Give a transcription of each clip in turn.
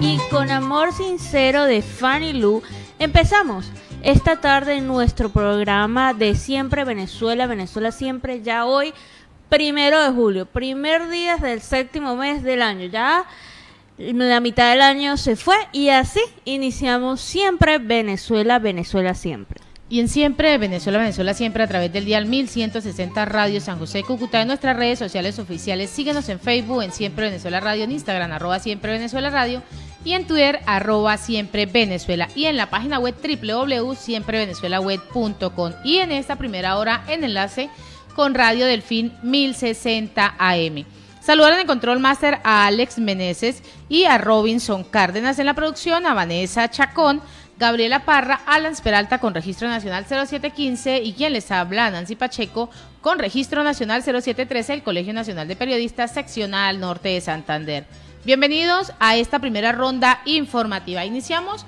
y con amor sincero de Fanny Lu, empezamos esta tarde en nuestro programa de Siempre Venezuela, Venezuela Siempre, ya hoy, 1 de julio, primer día del 7º mes del año, ya la mitad del año se fue y así iniciamos Siempre Venezuela, Venezuela Siempre. Y en Siempre Venezuela, Venezuela Siempre a través del dial 1160 Radio San José Cúcuta, en nuestras redes sociales oficiales. Síguenos en Facebook en Siempre Venezuela Radio, en Instagram @Siempre Venezuela Radio y en Twitter @Siempre Venezuela y en la página web www.siemprevenezuelaweb.com y en esta primera hora en enlace con Radio Delfín 1060 AM. Saludaron en Control Master a Alex Meneses y a Robinson Cárdenas, en la producción a Vanessa Chacón, Gabriela Parra, Alan Peralta con Registro Nacional 0715 y quien les habla, Nancy Pacheco, con Registro Nacional 0713, el Colegio Nacional de Periodistas Seccional Norte de Santander. Bienvenidos a esta primera ronda informativa. Iniciamos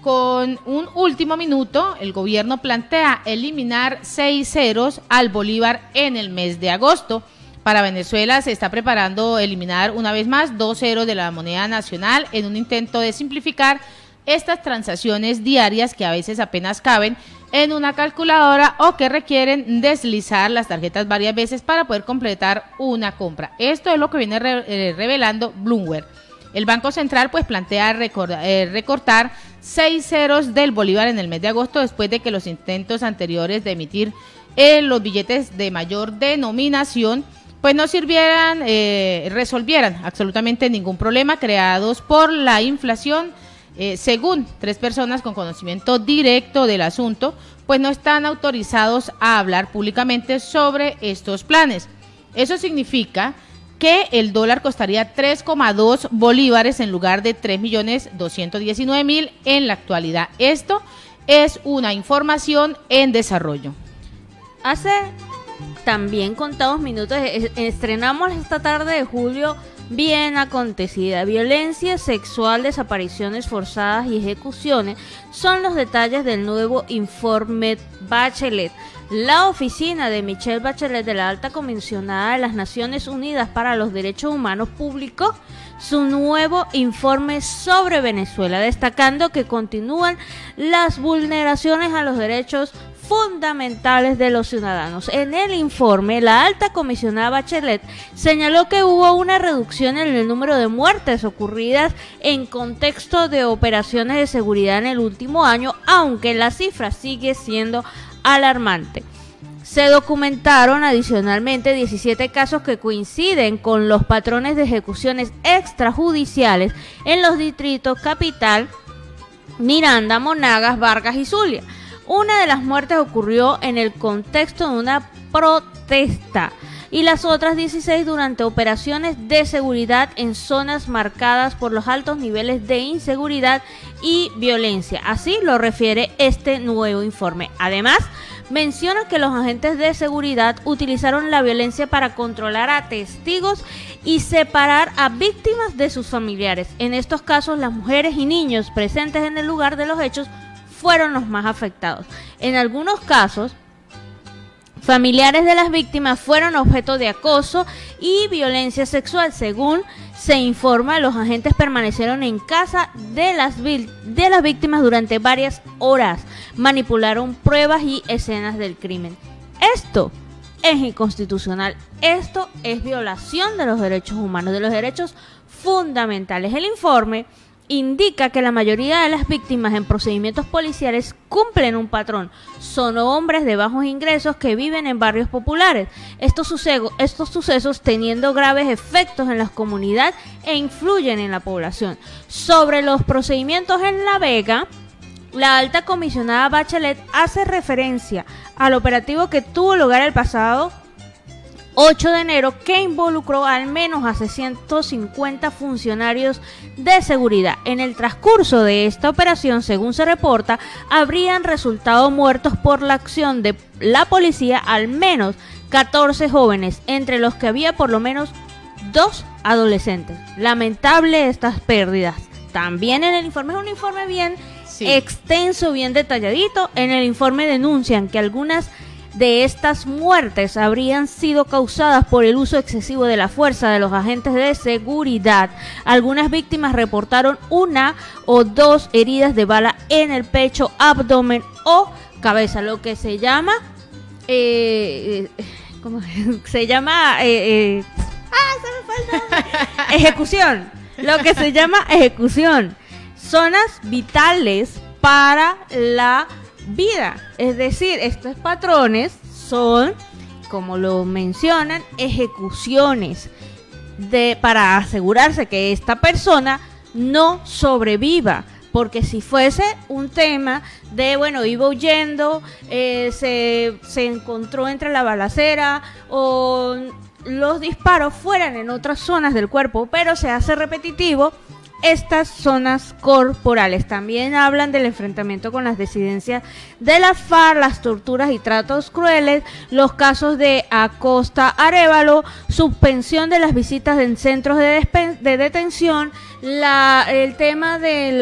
con un último minuto. El gobierno plantea eliminar 6 ceros al bolívar en el mes de agosto. Para Venezuela se está preparando eliminar una vez más 2 ceros de la moneda nacional en un intento de simplificar estas transacciones diarias que a veces apenas caben en una calculadora o que requieren deslizar las tarjetas varias veces para poder completar una compra. Esto es lo que viene revelando Bloomberg. El Banco Central pues plantea recortar 6 ceros del bolívar en el mes de agosto después de que los intentos anteriores de emitir los billetes de mayor denominación pues no resolvieran absolutamente ningún problema creados por la inflación. Según 3 personas con conocimiento directo del asunto, pues no están autorizados a hablar públicamente sobre estos planes. Eso significa que el dólar costaría 3,2 bolívares en lugar de 3.219.000 en la actualidad. Esto es una información en desarrollo. Hace también contados minutos estrenamos esta tarde de julio bien acontecida. Violencia sexual, desapariciones forzadas y ejecuciones son los detalles del nuevo informe Bachelet. La oficina de Michelle Bachelet, de la Alta Comisionada de las Naciones Unidas para los Derechos Humanos, publicó su nuevo informe sobre Venezuela, destacando que continúan las vulneraciones a los derechos fundamentales de los ciudadanos. En el informe, la Alta Comisionada Bachelet señaló que hubo una reducción en el número de muertes ocurridas en contexto de operaciones de seguridad en el último año, aunque la cifra sigue siendo alarmante. Se documentaron adicionalmente 17 casos que coinciden con los patrones de ejecuciones extrajudiciales en los distritos Capital, Miranda, Monagas, Vargas y Zulia. Una de las muertes ocurrió en el contexto de una protesta y las otras 16 durante operaciones de seguridad en zonas marcadas por los altos niveles de inseguridad y violencia. Así lo refiere este nuevo informe. Además, menciona que los agentes de seguridad utilizaron la violencia para controlar a testigos y separar a víctimas de sus familiares. En estos casos, las mujeres y niños presentes en el lugar de los hechos fueron los más afectados. En algunos casos, familiares de las víctimas fueron objeto de acoso y violencia sexual. Según se informa, los agentes permanecieron en casa de las víctimas durante varias horas, manipularon pruebas y escenas del crimen. Esto es inconstitucional, esto es violación de los derechos humanos, de los derechos fundamentales. El informe indica que la mayoría de las víctimas en procedimientos policiales cumplen un patrón. Son hombres de bajos ingresos que viven en barrios populares. Estos sucesos teniendo graves efectos en la comunidad e influyen en la población. Sobre los procedimientos en La Vega, la Alta Comisionada Bachelet hace referencia al operativo que tuvo lugar el pasado 8 de enero que involucró al menos a 650 funcionarios de seguridad. En el transcurso de esta operación, según se reporta, habrían resultado muertos por la acción de la policía al menos 14 jóvenes, entre los que había por lo menos 2 adolescentes. Lamentable estas pérdidas. También en el informe, es un informe bien extenso, bien detalladito. En el informe denuncian que algunas de estas muertes habrían sido causadas por el uso excesivo de la fuerza de los agentes de seguridad. Algunas víctimas reportaron 1 o 2 heridas de bala en el pecho, abdomen o cabeza, lo que se llama ¿cómo se llama? Se me fue el nombre. Ejecución. Lo que se llama ejecución. Zonas vitales para la vida. Es decir, estos patrones son, como lo mencionan, ejecuciones para asegurarse que esta persona no sobreviva. Porque si fuese un tema de, bueno, iba huyendo, se encontró entre la balacera o los disparos fueran en otras zonas del cuerpo, pero se hace repetitivo, estas zonas corporales. También hablan del enfrentamiento con las disidencias de las FARC, las torturas y tratos crueles, los casos de Acosta Arévalo, suspensión de las visitas en centros de detención, el tema de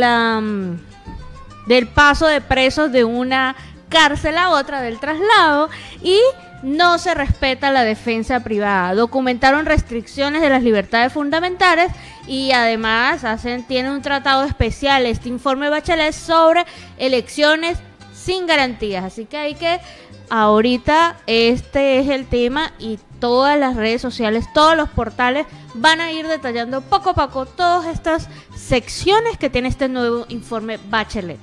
del paso de presos de una cárcel a otra, del traslado, y no se respeta la defensa privada. Documentaron restricciones de las libertades fundamentales y además tienen un tratado especial, este informe Bachelet, sobre elecciones sin garantías. Así que ahorita este es el tema y todas las redes sociales, todos los portales van a ir detallando poco a poco todas estas secciones que tiene este nuevo informe Bachelet.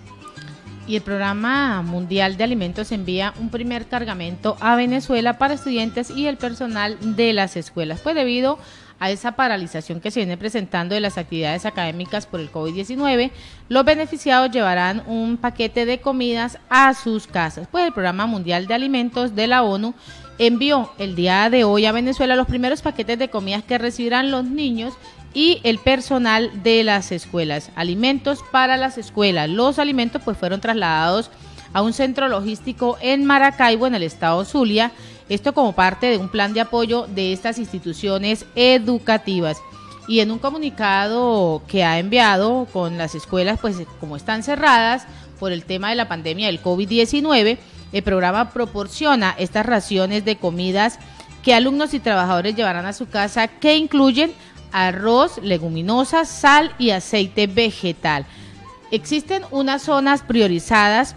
Y el Programa Mundial de Alimentos envía un primer cargamento a Venezuela para estudiantes y el personal de las escuelas. Pues debido a esa paralización que se viene presentando de las actividades académicas por el COVID-19, los beneficiados llevarán un paquete de comidas a sus casas. Pues el Programa Mundial de Alimentos de la ONU envió el día de hoy a Venezuela los primeros paquetes de comidas que recibirán los niños y el personal de las escuelas. Alimentos para las escuelas. Los alimentos pues fueron trasladados a un centro logístico en Maracaibo, en el estado Zulia. Esto como parte de un plan de apoyo de estas instituciones educativas. Y en un comunicado que ha enviado con las escuelas, pues como están cerradas por el tema de la pandemia del COVID-19, el programa proporciona estas raciones de comidas que alumnos y trabajadores llevarán a su casa, que incluyen arroz, leguminosas, sal y aceite vegetal. Existen unas zonas priorizadas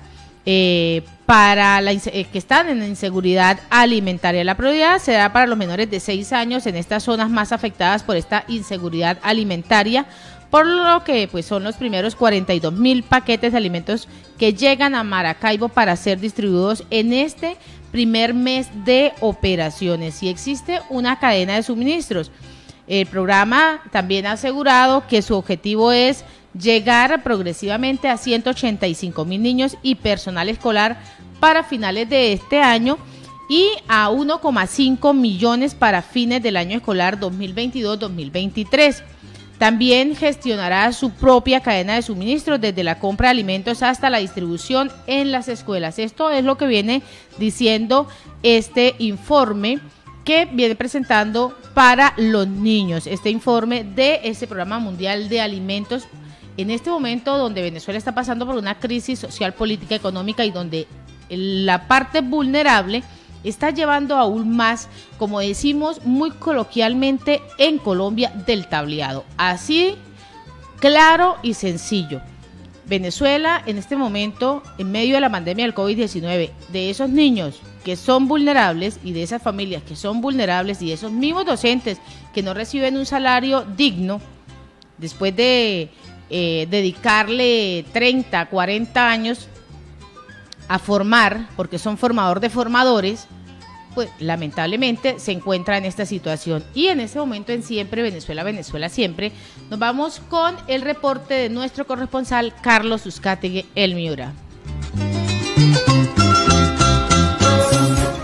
para que están en inseguridad alimentaria. La prioridad se da para los menores de 6 años en estas zonas más afectadas por esta inseguridad alimentaria, por lo que pues son los primeros 42,000 paquetes de alimentos que llegan a Maracaibo para ser distribuidos en este primer mes de operaciones. Y existe una cadena de suministros. El programa también ha asegurado que su objetivo es llegar progresivamente a 185,000 niños y personal escolar para finales de este año y a 1,5 millones para fines del año escolar 2022-2023. También gestionará su propia cadena de suministros desde la compra de alimentos hasta la distribución en las escuelas. Esto es lo que viene diciendo este informe que viene presentando para los niños, este informe de este Programa Mundial de Alimentos, en este momento donde Venezuela está pasando por una crisis social, política, económica y donde la parte vulnerable está llevando aún más, como decimos muy coloquialmente en Colombia, del tableado. Así, claro y sencillo. Venezuela en este momento, en medio de la pandemia del COVID-19, de esos niños que son vulnerables y de esas familias que son vulnerables y de esos mismos docentes que no reciben un salario digno, después de dedicarle 30, 40 años a formar, porque son formador de formadores, pues lamentablemente se encuentra en esta situación. Y en este momento en Siempre Venezuela, Venezuela Siempre, nos vamos con el reporte de nuestro corresponsal Carlos Uzcategui, El Miura.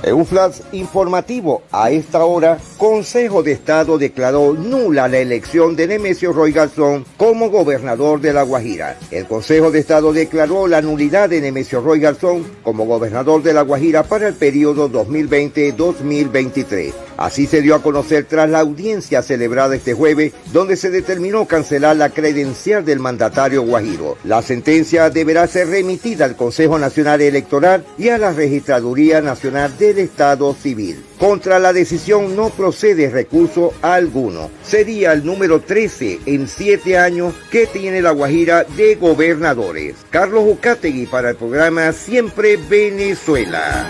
En un flash informativo, a esta hora, Consejo de Estado declaró nula la elección de Nemesio Roy Garzón como gobernador de La Guajira. El Consejo de Estado declaró la nulidad de Nemesio Roy Garzón como gobernador de La Guajira para el periodo 2020-2023. Así se dio a conocer tras la audiencia celebrada este jueves, donde se determinó cancelar la credencial del mandatario guajiro. La sentencia deberá ser remitida al Consejo Nacional Electoral y a la Registraduría Nacional del Estado Civil. Contra la decisión no procede recurso alguno. Sería el número 13 en 7 años que tiene la Guajira de gobernadores. Carlos Ucategui para el programa Siempre Venezuela.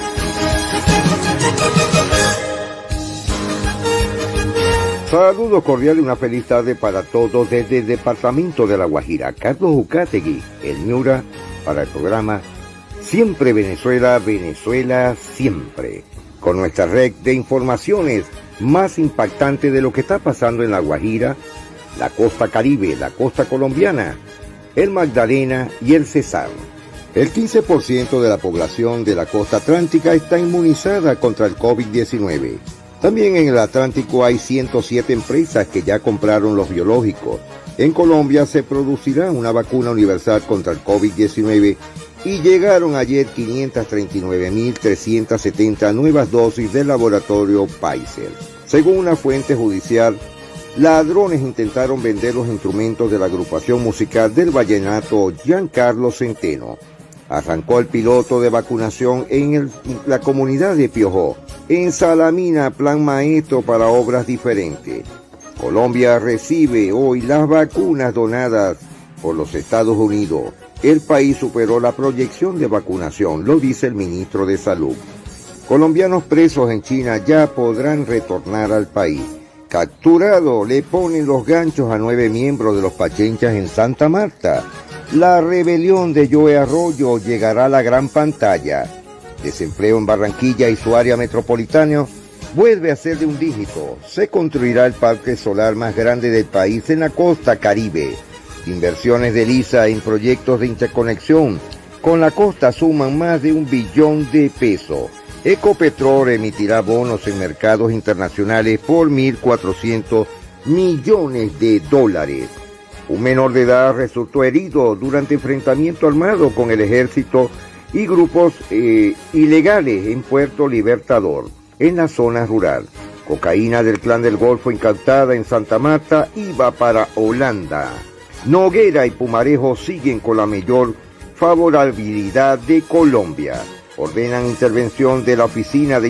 Saludos cordiales y una feliz tarde para todos desde el departamento de La Guajira. Carlos Ucategui, el Miura, para el programa Siempre Venezuela, Venezuela siempre. Con nuestra red de informaciones más impactante de lo que está pasando en La Guajira, la costa caribe, la costa colombiana, el Magdalena y el Cesar. El 15% de la población de la costa atlántica está inmunizada contra el COVID-19. También en el Atlántico hay 107 empresas que ya compraron los biológicos. En Colombia se producirá una vacuna universal contra el COVID-19 y llegaron ayer 539.370 nuevas dosis del laboratorio Pfizer. Según una fuente judicial, ladrones intentaron vender los instrumentos de la agrupación musical del vallenato Giancarlo Centeno. Arrancó el piloto de vacunación en la comunidad de Piojó. En Salamina, plan maestro para obras diferentes. Colombia recibe hoy las vacunas donadas por los Estados Unidos. El país superó la proyección de vacunación, lo dice el ministro de Salud. Colombianos presos en China ya podrán retornar al país. Capturado, le ponen los ganchos a 9 miembros de los Pachenchas en Santa Marta. La rebelión de Joe Arroyo llegará a la gran pantalla. Desempleo en Barranquilla y su área metropolitana vuelve a ser de un dígito. Se construirá el parque solar más grande del país en la costa caribe. Inversiones de Lisa en proyectos de interconexión con la costa suman más de $1 billón. Ecopetrol emitirá bonos en mercados internacionales por $1.400 millones. Un menor de edad resultó herido durante enfrentamiento armado con el ejército y grupos ilegales en Puerto Libertador, en la zona rural. Cocaína del Clan del Golfo incautada en Santa Marta iba para Holanda. Noguera y Pumarejo siguen con la mayor favorabilidad de Colombia. Ordenan intervención de la Oficina de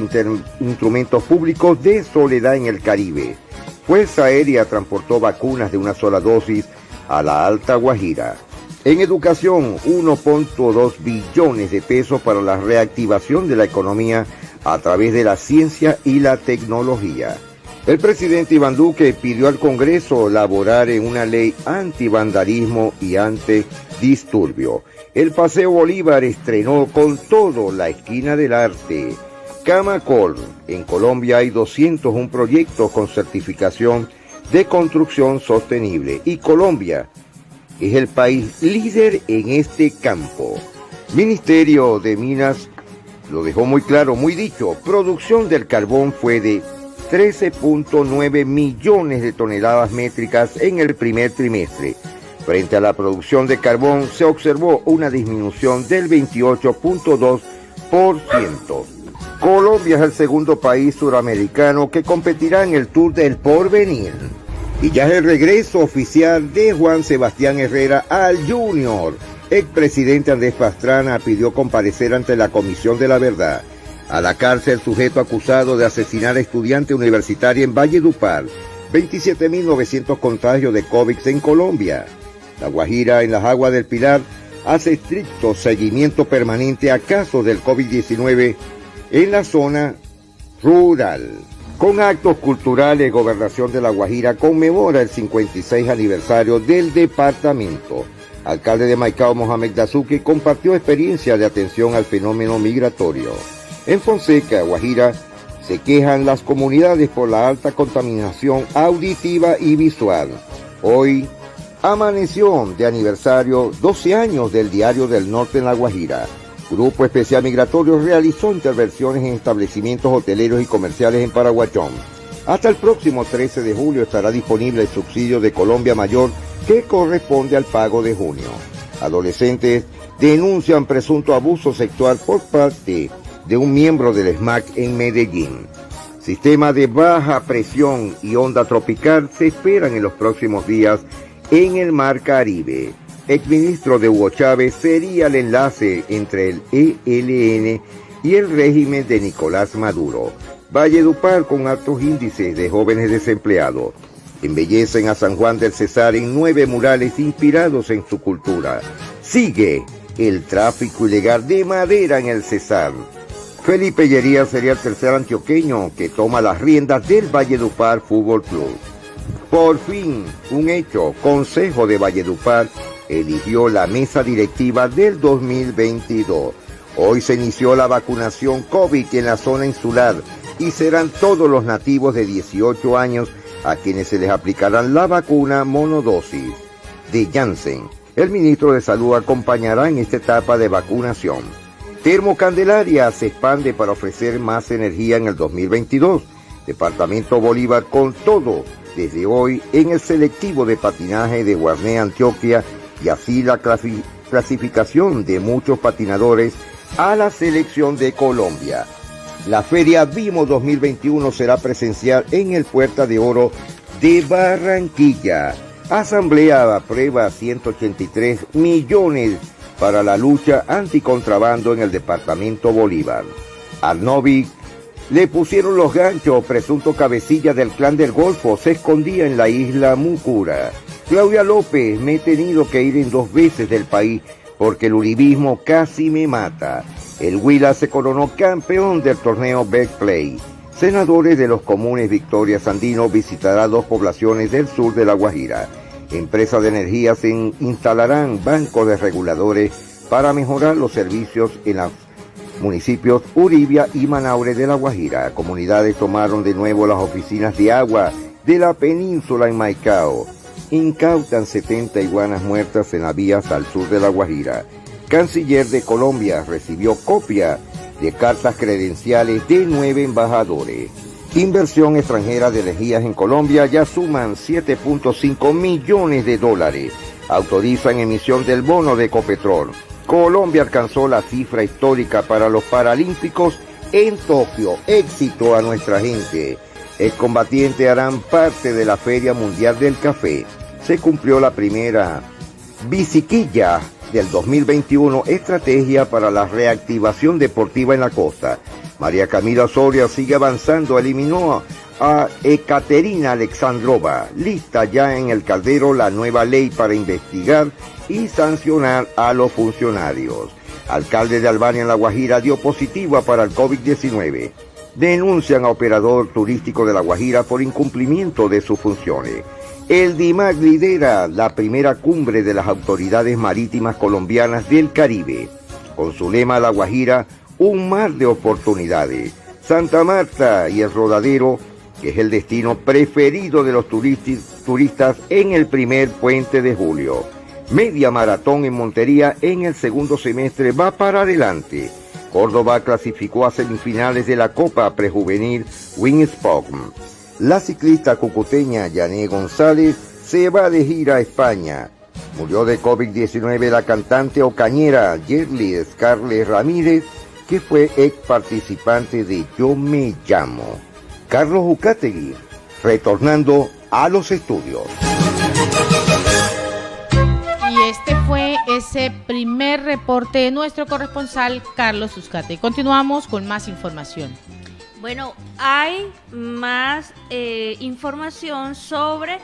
Instrumentos Públicos de Soledad en el Caribe. Fuerza Aérea transportó vacunas de una sola dosis a la Alta Guajira. En educación, 1.2 billones de pesos para la reactivación de la economía a través de la ciencia y la tecnología. El presidente Iván Duque pidió al Congreso elaborar en una ley antivandalismo y antidisturbio. El Paseo Bolívar estrenó con todo la esquina del arte. Camacol, en Colombia hay 201 proyectos con certificación de construcción sostenible y Colombia es el país líder en este campo. Ministerio de Minas lo dejó muy claro, muy dicho. Producción del carbón fue de 13.9 millones de toneladas métricas en el primer trimestre. Frente a la producción de carbón se observó una disminución del 28.2%. Colombia es el segundo país suramericano que competirá en el Tour del Porvenir. Y ya es el regreso oficial de Juan Sebastián Herrera al Junior. El presidente Andrés Pastrana pidió comparecer ante la Comisión de la Verdad. A la cárcel sujeto acusado de asesinar a estudiante universitaria en Valledupar. 27.900 contagios de COVID en Colombia. La Guajira, en las aguas del Pilar, hace estricto seguimiento permanente a casos del COVID-19 en la zona rural. Con actos culturales, Gobernación de La Guajira conmemora el 56 aniversario del departamento. Alcalde de Maicao, Mohamed Dazuki, compartió experiencia de atención al fenómeno migratorio. En Fonseca, Guajira, se quejan las comunidades por la alta contaminación auditiva y visual. Hoy amaneció de aniversario 12 años del Diario del Norte en La Guajira. Grupo Especial Migratorio realizó intervenciones en establecimientos hoteleros y comerciales en Paraguachón. Hasta el próximo 13 de julio estará disponible el subsidio de Colombia Mayor que corresponde al pago de junio. Adolescentes denuncian presunto abuso sexual por parte de un miembro del SMAC en Medellín. Sistema de baja presión y onda tropical se esperan en los próximos días en el Mar Caribe. Exministro de Hugo Chávez sería el enlace entre el ELN y el régimen de Nicolás Maduro. Valledupar con altos índices de jóvenes desempleados. Embellecen a San Juan del Cesar en 9 murales inspirados en su cultura. Sigue el tráfico ilegal de madera en el Cesar. Felipe Llería sería el tercer antioqueño que toma las riendas del Valledupar Fútbol Club. Por fin, un hecho, Consejo de Valledupar eligió la mesa directiva del 2022. Hoy se inició la vacunación COVID en la zona insular y serán todos los nativos de 18 años a quienes se les aplicarán la vacuna monodosis de Janssen. El ministro de Salud acompañará en esta etapa de vacunación. Termocandelaria se expande para ofrecer más energía en el 2022. Departamento Bolívar con todo desde hoy en el selectivo de patinaje de Guarné, Antioquia, y así la clasificación de muchos patinadores a la selección de Colombia. La Feria Vimo 2021 será presencial en el Puerta de Oro de Barranquilla. Asamblea aprueba 183 millones para la lucha anticontrabando en el departamento Bolívar. Al Novi le pusieron los ganchos. Presunto cabecilla del clan del Golfo se escondía en la isla Mucura. Claudia López: me he tenido que ir en 2 veces del país porque el uribismo casi me mata. El Huila se coronó campeón del torneo Betplay. Senadores de los comunes Victoria Sandino visitará 2 poblaciones del sur de La Guajira. Empresas de energía se instalarán bancos de reguladores para mejorar los servicios en los municipios Uribia y Manaure de La Guajira. Comunidades tomaron de nuevo las oficinas de agua de la península en Maicao. Incautan 70 iguanas muertas en las vías al sur de La Guajira. Canciller de Colombia recibió copia de cartas credenciales de 9 embajadores. Inversión extranjera de energías en Colombia ya suman $7.5 millones. Autorizan emisión del bono de Ecopetrol. Colombia alcanzó la cifra histórica para los Paralímpicos en Tokio. Éxito a nuestra gente. Excombatientes harán parte de la Feria Mundial del Café. Se cumplió la primera biciquilla del 2021, estrategia para la reactivación deportiva en la costa. María Camila Soria sigue avanzando, eliminó a Ekaterina Alexandrova. Lista ya en el caldero la nueva ley para investigar y sancionar a los funcionarios. Alcalde de Albania en La Guajira dio positiva para el COVID-19. Denuncian a operador turístico de La Guajira por incumplimiento de sus funciones. El DIMAC lidera la primera cumbre de las autoridades marítimas colombianas del Caribe. Con su lema La Guajira, un mar de oportunidades. Santa Marta y el Rodadero, que es el destino preferido de los turistas en el primer puente de julio. Media maratón en Montería en el segundo semestre va para adelante. Córdoba clasificó a semifinales de la Copa Prejuvenil Winspoken. La ciclista cucuteña Yané González se va de gira a España. Murió de COVID-19 la cantante ocañera Yerly Scarlett Ramírez, que fue ex participante de Yo Me Llamo. Carlos Ucategui, retornando a los estudios. Y este fue ese primer reporte de nuestro corresponsal Carlos Uzcategui. Continuamos con más información. Bueno, hay más información sobre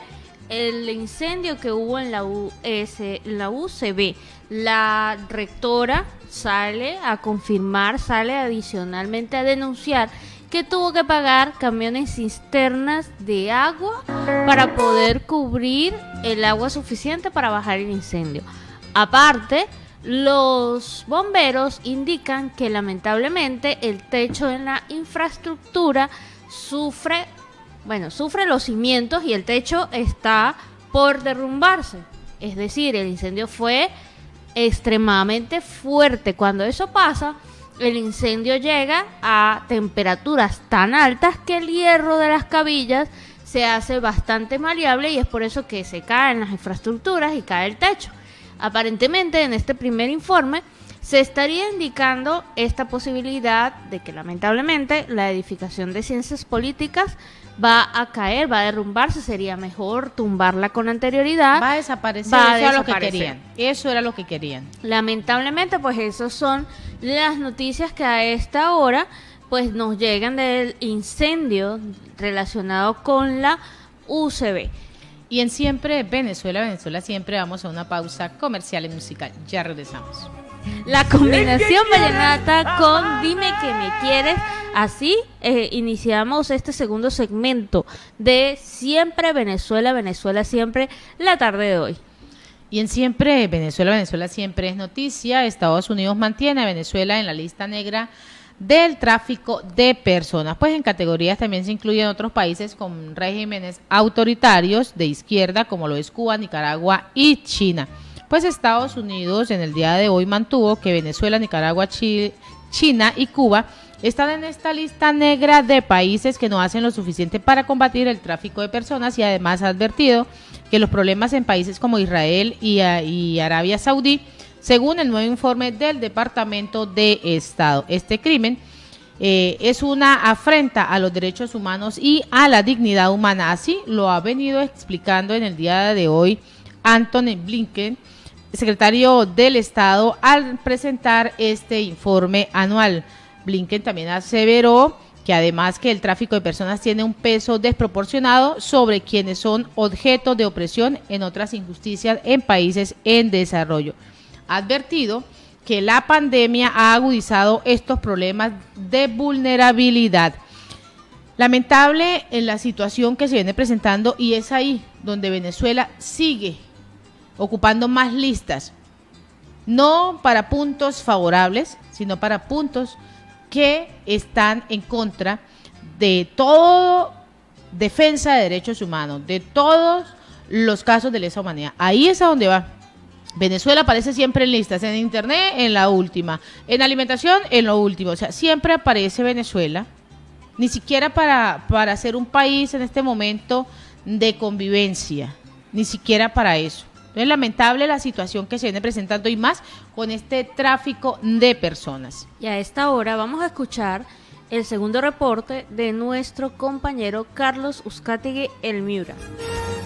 el incendio que hubo en la UCB. La rectora sale a confirmar, sale adicionalmente a denunciar que tuvo que pagar camiones cisternas de agua para poder cubrir el agua suficiente para bajar el incendio. Aparte, los bomberos indican que lamentablemente el techo en la infraestructura sufre los cimientos y el techo está por derrumbarse. Es decir, el incendio fue extremadamente fuerte. Cuando eso pasa, el incendio llega a temperaturas tan altas que el hierro de las cabillas se hace bastante maleable y es por eso que se caen las infraestructuras y cae el techo. Aparentemente, en este primer informe, se estaría indicando esta posibilidad de que lamentablemente la edificación de ciencias políticas va a caer, va a derrumbarse, sería mejor tumbarla con anterioridad. Va a desaparecer, va a eso era lo que desaparecer. querían. Eso era lo que querían. Lamentablemente, pues esas son las noticias que a esta hora pues nos llegan del incendio relacionado con la UCB. Y en Siempre Venezuela siempre vamos a una pausa comercial y musical. Ya regresamos. La combinación vallenata con Dime que me quieres. Así iniciamos este segundo segmento de Siempre Venezuela, Venezuela siempre, la tarde de hoy. Y en Siempre Venezuela siempre es noticia. Estados Unidos mantiene a Venezuela en la lista negra del tráfico de personas. Pues en categorías también se incluyen otros países con regímenes autoritarios de izquierda, como lo es Cuba, Nicaragua y China. Pues Estados Unidos en el día de hoy mantuvo que Venezuela, Nicaragua, China y Cuba están en esta lista negra de países que no hacen lo suficiente para combatir el tráfico de personas, y además ha advertido que los problemas en países como Israel y Arabia Saudí, según el nuevo informe del Departamento de Estado. Este crimen es una afrenta a los derechos humanos y a la dignidad humana. Así lo ha venido explicando en el día de hoy Antony Blinken, secretario del Estado, al presentar este informe anual. Blinken también aseveró que además que el tráfico de personas tiene un peso desproporcionado sobre quienes son objeto de opresión en otras injusticias en países en desarrollo. Ha advertido que la pandemia ha agudizado estos problemas de vulnerabilidad. Lamentable en la situación que se viene presentando, y es ahí donde Venezuela sigue ocupando más listas, no para puntos favorables, sino para puntos que están en contra de todo defensa de derechos humanos, de todos los casos de lesa humanidad. Ahí es a donde va. Venezuela aparece siempre en listas, en internet en la última, en alimentación en lo último, o sea, siempre aparece Venezuela, ni siquiera para ser un país en este momento de convivencia, ni siquiera para eso. Es lamentable la situación que se viene presentando, y más con este tráfico de personas. Y a esta hora vamos a escuchar el segundo reporte de nuestro compañero Carlos Uzcategui El Miura.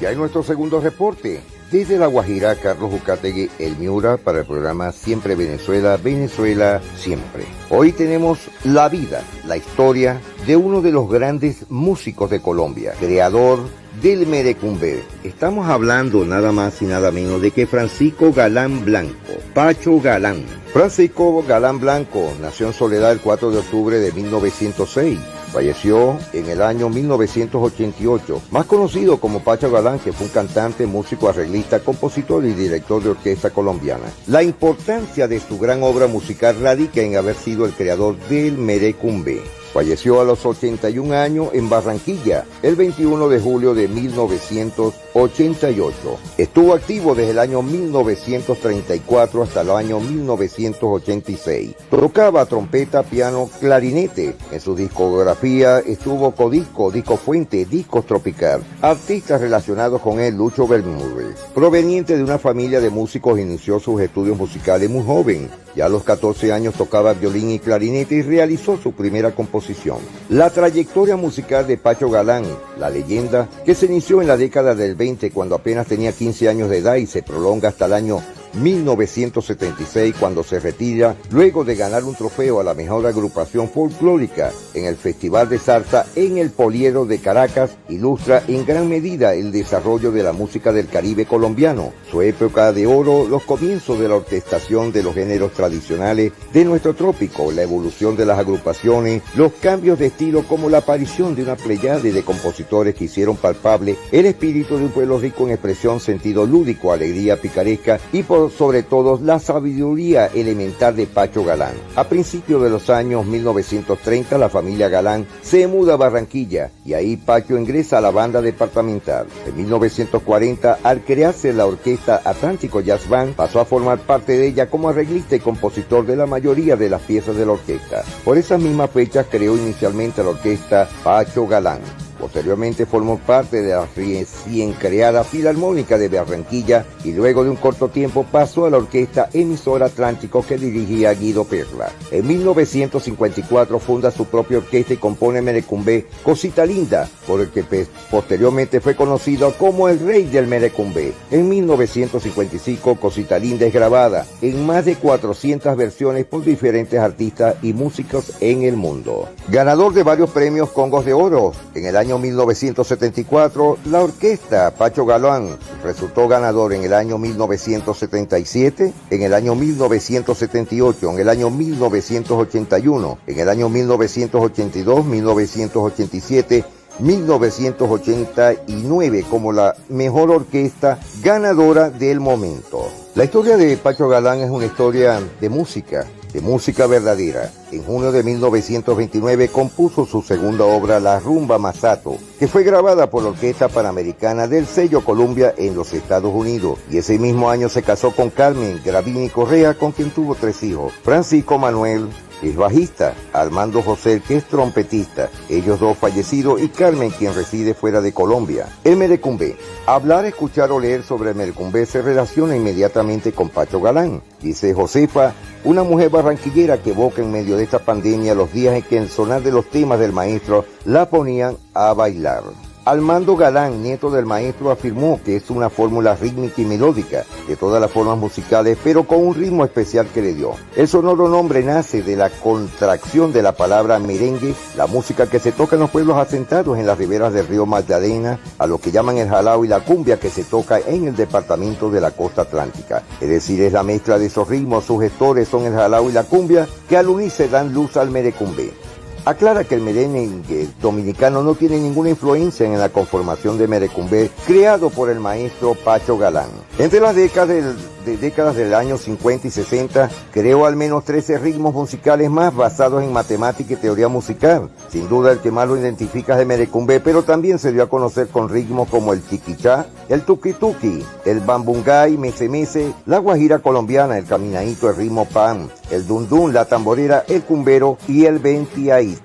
Ya en nuestro segundo reporte, desde La Guajira, Carlos Uzcategui El Miura para el programa Siempre Venezuela, Venezuela siempre. Hoy tenemos la vida, la historia de uno de los grandes músicos de Colombia, creador del merecumbe. Estamos hablando nada más y nada menos de que Francisco Galán Blanco, Pacho Galán. Francisco Galán Blanco nació en Soledad el 4 de octubre de 1906. Falleció en el año 1988, más conocido como Pacho Galán, que fue un cantante, músico, arreglista, compositor y director de orquesta colombiana. La importancia de su gran obra musical radica en haber sido el creador del merecumbe. Falleció a los 81 años en Barranquilla, el 21 de julio de 1988. Estuvo activo desde el año 1934 hasta el año 1986. Tocaba trompeta, piano, clarinete. En su discografía estuvo Codisco, Disco Fuente, Discos Tropical. Artistas relacionados con él, Lucho Bermúdez. Proveniente de una familia de músicos, inició sus estudios musicales muy joven. Ya a los 14 años tocaba violín y clarinete y realizó su primera composición. La trayectoria musical de Pacho Galán, la leyenda, que se inició en la década del 20 cuando apenas tenía 15 años de edad y se prolonga hasta el año 1976, cuando se retira luego de ganar un trofeo a la mejor agrupación folclórica en el Festival de Salsa en el Poliedro de Caracas, ilustra en gran medida el desarrollo de la música del Caribe colombiano, su época de oro, los comienzos de la orquestación de los géneros tradicionales de nuestro trópico, la evolución de las agrupaciones, los cambios de estilo, como la aparición de una pleyade de compositores que hicieron palpable el espíritu de un pueblo rico en expresión, sentido lúdico, alegría picaresca y por sobre todo la sabiduría elemental de Pacho Galán. A principios de los años 1930 la familia Galán se muda a Barranquilla y ahí Pacho ingresa a la banda departamental. En 1940, al crearse la orquesta Atlántico Jazz Band, pasó a formar parte de ella como arreglista y compositor de la mayoría de las piezas de la orquesta. Por esas mismas fechas creó inicialmente la orquesta Pacho Galán. Posteriormente formó parte de la recién creada Filarmónica de Barranquilla y luego de un corto tiempo pasó a la orquesta Emisora Atlántico que dirigía Guido Perla. En 1954 funda su propia orquesta y compone merecumbé Cosita Linda, por el que posteriormente fue conocido como el rey del merecumbé. En 1955 Cosita Linda es grabada en más de 400 versiones por diferentes artistas y músicos en el mundo. Ganador de varios premios Congos de Oro. En el año 1974, la orquesta Pacho Galán resultó ganador en el año 1977, en el año 1978, en el año 1981, en el año 1982, 1987, 1989 como la mejor orquesta ganadora del momento. La historia de Pacho Galán es una historia de música verdadera. En junio de 1929 compuso su segunda obra, La Rumba Masato, que fue grabada por la Orquesta Panamericana del sello Columbia en los Estados Unidos. Y ese mismo año se casó con Carmen Gravini Correa, con quien tuvo 3 hijos. Francisco Manuel, que es bajista, Armando José, que es trompetista, ellos dos fallecidos, y Carmen, quien reside fuera de Colombia. El merecumbé. Hablar, escuchar o leer sobre el merecumbé se relaciona inmediatamente con Pacho Galán, dice Josefa, una mujer barranquillera que evoca en medio de esta pandemia los días en que el sonar de los temas del maestro la ponían a bailar. Armando Galán, nieto del maestro, afirmó que es una fórmula rítmica y melódica de todas las formas musicales, pero con un ritmo especial que le dio. El sonoro nombre nace de la contracción de la palabra merengue, la música que se toca en los pueblos asentados en las riberas del río Magdalena, a lo que llaman el jalao, y la cumbia que se toca en el departamento de la costa atlántica. Es decir, es la mezcla de esos ritmos, sus gestores son el jalao y la cumbia, que al unirse dan luz al merecumbé. Aclara que el merengue dominicano no tiene ninguna influencia en la conformación de merecumbé creado por el maestro Pacho Galán. Entre las décadas del año 50 y 60 creó al menos 13 ritmos musicales más basados en matemática y teoría musical. Sin duda el que más lo identifica es el merecumbé, pero también se dio a conocer con ritmos como el tiquichá, el tuki-tuki, el bambungay, mese-mese, la guajira colombiana, el caminaíto, el ritmo pan, el dundún, la tamborera, el cumbero y el ventiaíto.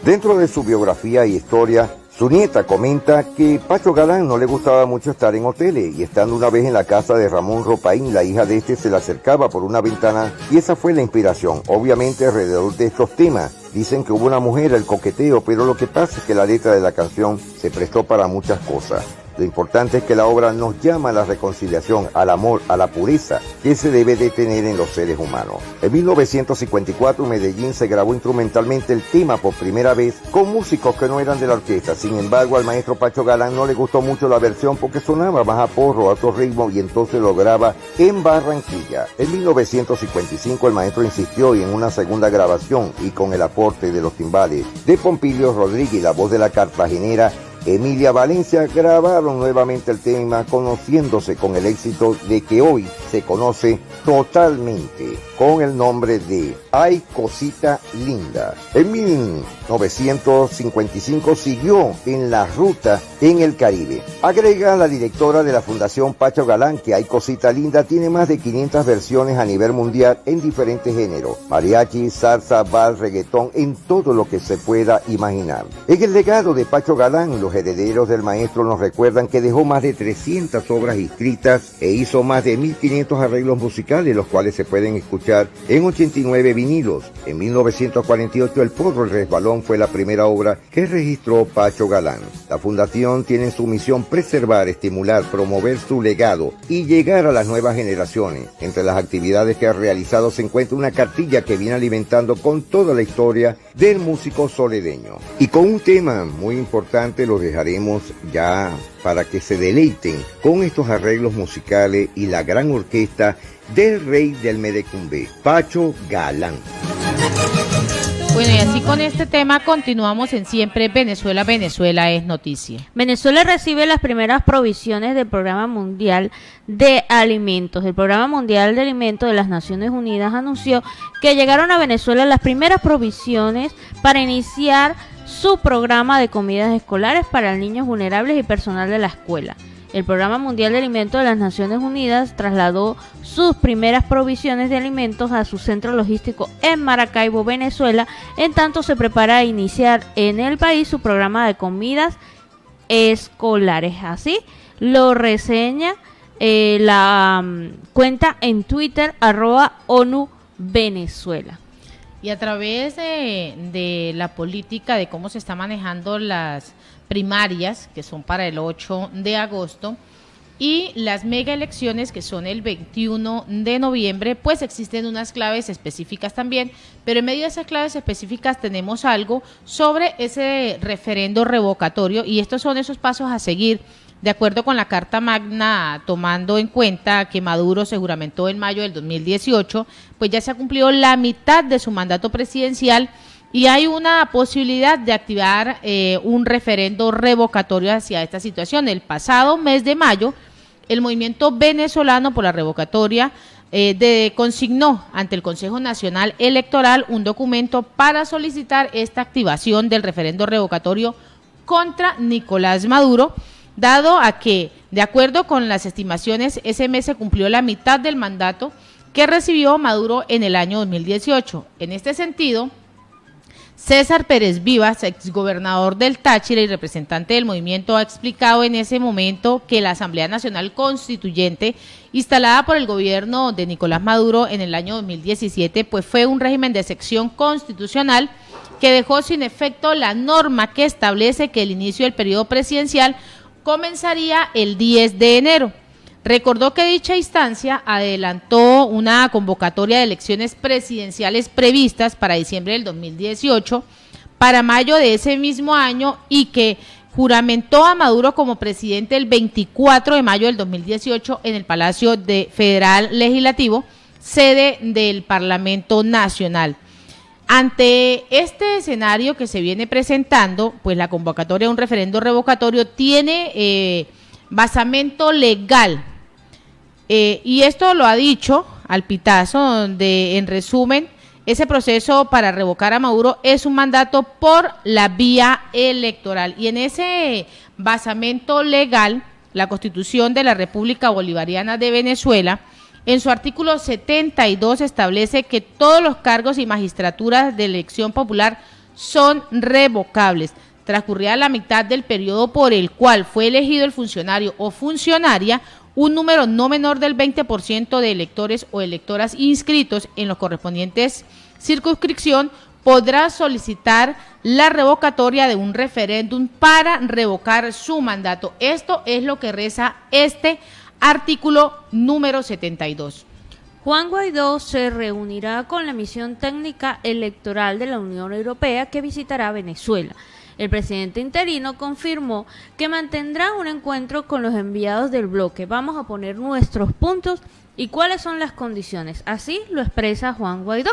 Dentro de su biografía y historia, su nieta comenta que Pacho Galán no le gustaba mucho estar en hoteles y estando una vez en la casa de Ramón Ropaín, la hija de este se le acercaba por una ventana y esa fue la inspiración. Obviamente alrededor de estos temas dicen que hubo una mujer, el coqueteo, pero lo que pasa es que la letra de la canción se prestó para muchas cosas. Lo importante es que la obra nos llama a la reconciliación, al amor, a la pureza que se debe de tener en los seres humanos. En 1954 en Medellín se grabó instrumentalmente el tema por primera vez con músicos que no eran de la orquesta. Sin embargo, al maestro Pacho Galán no le gustó mucho la versión porque sonaba más a porro, a otro ritmo, y entonces lo graba en Barranquilla. En 1955 el maestro insistió y en una segunda grabación y con el aporte de los timbales de Pompilio Rodríguez y la voz de la cartagenera Emilia Valencia grabaron nuevamente el tema, conociéndose con el éxito de que hoy se conoce totalmente con el nombre de Ay Cosita Linda. En 1955 siguió en la ruta en el Caribe. Agrega la directora de la Fundación Pacho Galán que Ay Cosita Linda tiene más de 500 versiones a nivel mundial en diferentes géneros: mariachi, salsa, vals, reggaetón, en todo lo que se pueda imaginar. En el legado de Pacho Galán, los herederos del maestro nos recuerdan que dejó más de 300 obras escritas e hizo más de 1500 arreglos musicales, los cuales se pueden escuchar en 89 vinilos. En 1948 El Porro, el Resbalón fue la primera obra que registró Pacho Galán. La fundación tiene en su misión preservar, estimular, promover su legado y llegar a las nuevas generaciones. Entre las actividades que ha realizado se encuentra una cartilla que viene alimentando con toda la historia del músico soledeño. Y con un tema muy importante lo dejaremos ya para que se deleiten con estos arreglos musicales y la gran orquesta del rey del merecumbé, Pacho Galán. Bueno, y así con este tema continuamos en Siempre Venezuela, Venezuela es noticia. Venezuela recibe las primeras provisiones del Programa Mundial de Alimentos. El Programa Mundial de Alimentos de las Naciones Unidas anunció que llegaron a Venezuela las primeras provisiones para iniciar su programa de comidas escolares para niños vulnerables y personal de la escuela. El Programa Mundial de Alimentos de las Naciones Unidas trasladó sus primeras provisiones de alimentos a su centro logístico en Maracaibo, Venezuela, en tanto se prepara a iniciar en el país su programa de comidas escolares. Así lo reseña la cuenta en Twitter @ONU Venezuela. Y a través de la política de cómo se está manejando las primarias, que son para el 8 de agosto, y las mega elecciones, que son el 21 de noviembre, pues existen unas claves específicas también, pero en medio de esas claves específicas tenemos algo sobre ese referendo revocatorio, y estos son esos pasos a seguir. De acuerdo con la Carta Magna, tomando en cuenta que Maduro se juramentó en mayo del 2018, pues ya se ha cumplido la mitad de su mandato presidencial y hay una posibilidad de activar un referendo revocatorio hacia esta situación. El pasado mes de mayo, el Movimiento Venezolano por la Revocatoria consignó ante el Consejo Nacional Electoral un documento para solicitar esta activación del referendo revocatorio contra Nicolás Maduro, dado a que, de acuerdo con las estimaciones, ese mes se cumplió la mitad del mandato que recibió Maduro en el año 2018. En este sentido, César Pérez Vivas, exgobernador del Táchira y representante del movimiento, ha explicado en ese momento que la Asamblea Nacional Constituyente, instalada por el gobierno de Nicolás Maduro en el año 2017, pues fue un régimen de excepción constitucional que dejó sin efecto la norma que establece que el inicio del periodo presidencial comenzaría el 10 de enero. Recordó que dicha instancia adelantó una convocatoria de elecciones presidenciales previstas para diciembre del 2018, para mayo de ese mismo año, y que juramentó a Maduro como presidente el 24 de mayo del 2018 en el Palacio Federal Legislativo, sede del Parlamento Nacional. Ante este escenario que se viene presentando, pues la convocatoria de un referendo revocatorio tiene basamento legal, y esto lo ha dicho al pitazo, donde en resumen ese proceso para revocar a Maduro es un mandato por la vía electoral, y en ese basamento legal, la Constitución de la República Bolivariana de Venezuela, en su artículo 72 establece que todos los cargos y magistraturas de elección popular son revocables. Transcurrida la mitad del periodo por el cual fue elegido el funcionario o funcionaria, un número no menor del 20% de electores o electoras inscritos en los correspondientes circunscripción podrá solicitar la revocatoria de un referéndum para revocar su mandato. Esto es lo que reza este artículo número 72. Juan Guaidó se reunirá con la misión técnica electoral de la Unión Europea que visitará Venezuela. El presidente interino confirmó que mantendrá un encuentro con los enviados del bloque. Vamos a poner nuestros puntos y cuáles son las condiciones. Así lo expresa Juan Guaidó.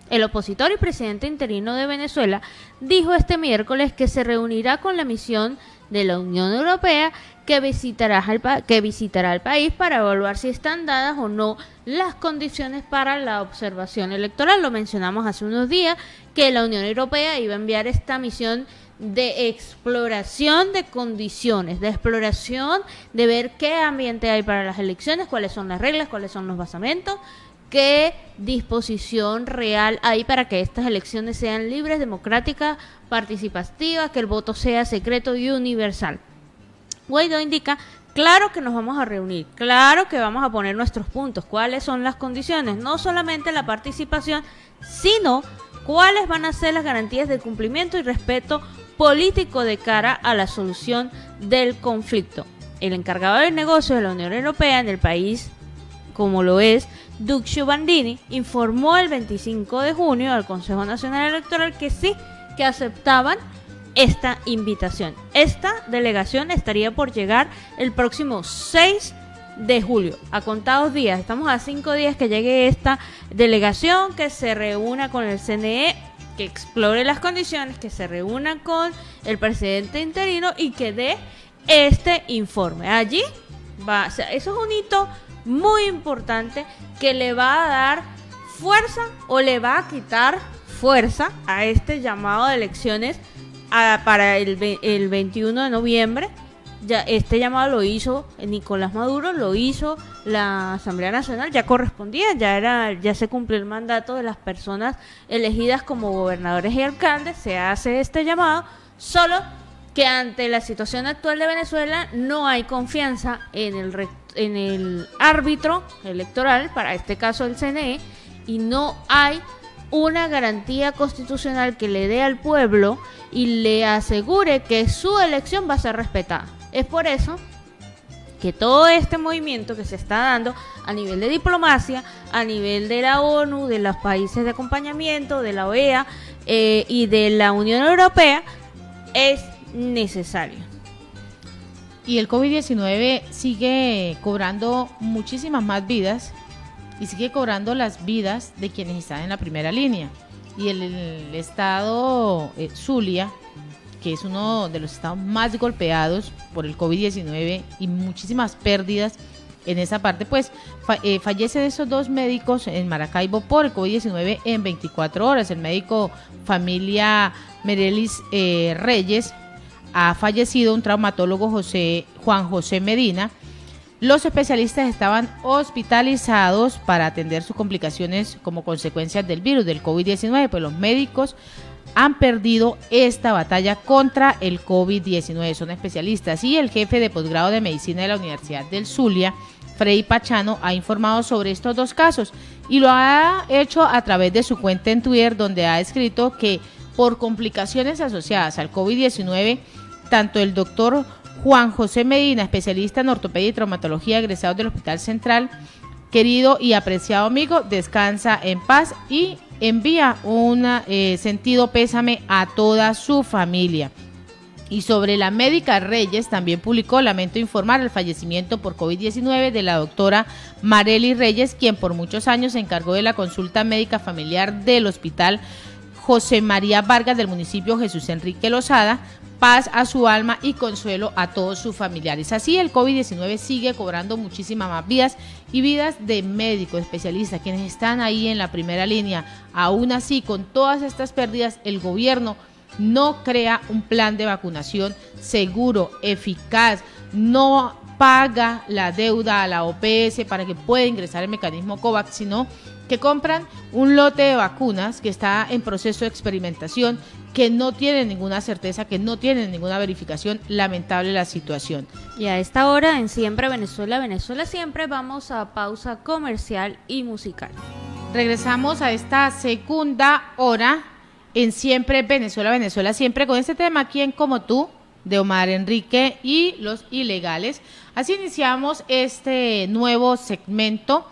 El opositor y presidente interino de Venezuela dijo este miércoles que se reunirá con la misión de la Unión Europea que visitará el país para evaluar si están dadas o no las condiciones para la observación electoral. Lo mencionamos hace unos días que la Unión Europea iba a enviar esta misión de exploración de condiciones, de exploración de ver qué ambiente hay para las elecciones, cuáles son las reglas, cuáles son los basamentos, qué disposición real hay para que estas elecciones sean libres, democráticas, participativas, que el voto sea secreto y universal. Guaidó indica, claro que nos vamos a reunir, claro que vamos a poner nuestros puntos, cuáles son las condiciones, no solamente la participación, sino cuáles van a ser las garantías de cumplimiento y respeto político de cara a la solución del conflicto. El encargado del negocio de la Unión Europea en el país, como lo es Duccio Bandini, informó el 25 de junio al Consejo Nacional Electoral que sí, que aceptaban esta invitación. Esta delegación estaría por llegar el próximo 6 de julio, a contados días. Estamos a 5 días que llegue esta delegación, que se reúna con el CNE, que explore las condiciones, que se reúna con el presidente interino y que dé este informe. Allí va, o sea, eso es un hito muy importante que le va a dar fuerza o le va a quitar fuerza a este llamado de elecciones para el 21 de noviembre. Ya este llamado lo hizo Nicolás Maduro, lo hizo la Asamblea Nacional, ya correspondía, ya se cumplió el mandato de las personas elegidas como gobernadores y alcaldes, se hace este llamado, solo que ante la situación actual de Venezuela no hay confianza en el árbitro electoral, para este caso el CNE, y no hay una garantía constitucional que le dé al pueblo y le asegure que su elección va a ser respetada. Es por eso que todo este movimiento que se está dando a nivel de diplomacia, a nivel de la ONU, de los países de acompañamiento, de la OEA y de la Unión Europea, es necesario. Y el COVID-19 sigue cobrando muchísimas más vidas y sigue cobrando las vidas de quienes están en la primera línea. Y el estado Zulia, que es uno de los estados más golpeados por el COVID-19 y muchísimas pérdidas en esa parte, pues fallece de esos 2 médicos en Maracaibo por el COVID-19 en 24 horas. El médico familia Merelis Reyes ha fallecido, un traumatólogo Juan José Medina. Los especialistas estaban hospitalizados para atender sus complicaciones como consecuencias del virus del COVID-19, pues los médicos han perdido esta batalla contra el COVID-19, son especialistas. Y el jefe de posgrado de medicina de la Universidad del Zulia, Freddy Pachano, ha informado sobre estos 2 casos y lo ha hecho a través de su cuenta en Twitter, donde ha escrito que por complicaciones asociadas al COVID-19, tanto el doctor Juan José Medina, especialista en ortopedia y traumatología, egresado del Hospital Central, querido y apreciado amigo, descansa en paz y envía un sentido pésame a toda su familia. Y sobre la médica Reyes también publicó: lamento informar el fallecimiento por COVID-19 de la doctora Marely Reyes, quien por muchos años se encargó de la consulta médica familiar del Hospital José María Vargas del municipio Jesús Enrique Lozada. Paz a su alma y consuelo a todos sus familiares. Así el COVID-19 sigue cobrando muchísimas más vidas y vidas de médicos, especialistas, quienes están ahí en la primera línea. Aún así, con todas estas pérdidas, el gobierno no crea un plan de vacunación seguro, eficaz, no paga la deuda a la OPS para que pueda ingresar el mecanismo COVAX, sino que compran un lote de vacunas que está en proceso de experimentación, que no tienen ninguna certeza, que no tienen ninguna verificación. Lamentable la situación. Y a esta hora en Siempre Venezuela, Venezuela Siempre, vamos a pausa comercial y musical. Regresamos a esta segunda hora en Siempre Venezuela, Venezuela Siempre, con este tema ¿Quién como tú?, de Omar Enrique y los ilegales. Así iniciamos este nuevo segmento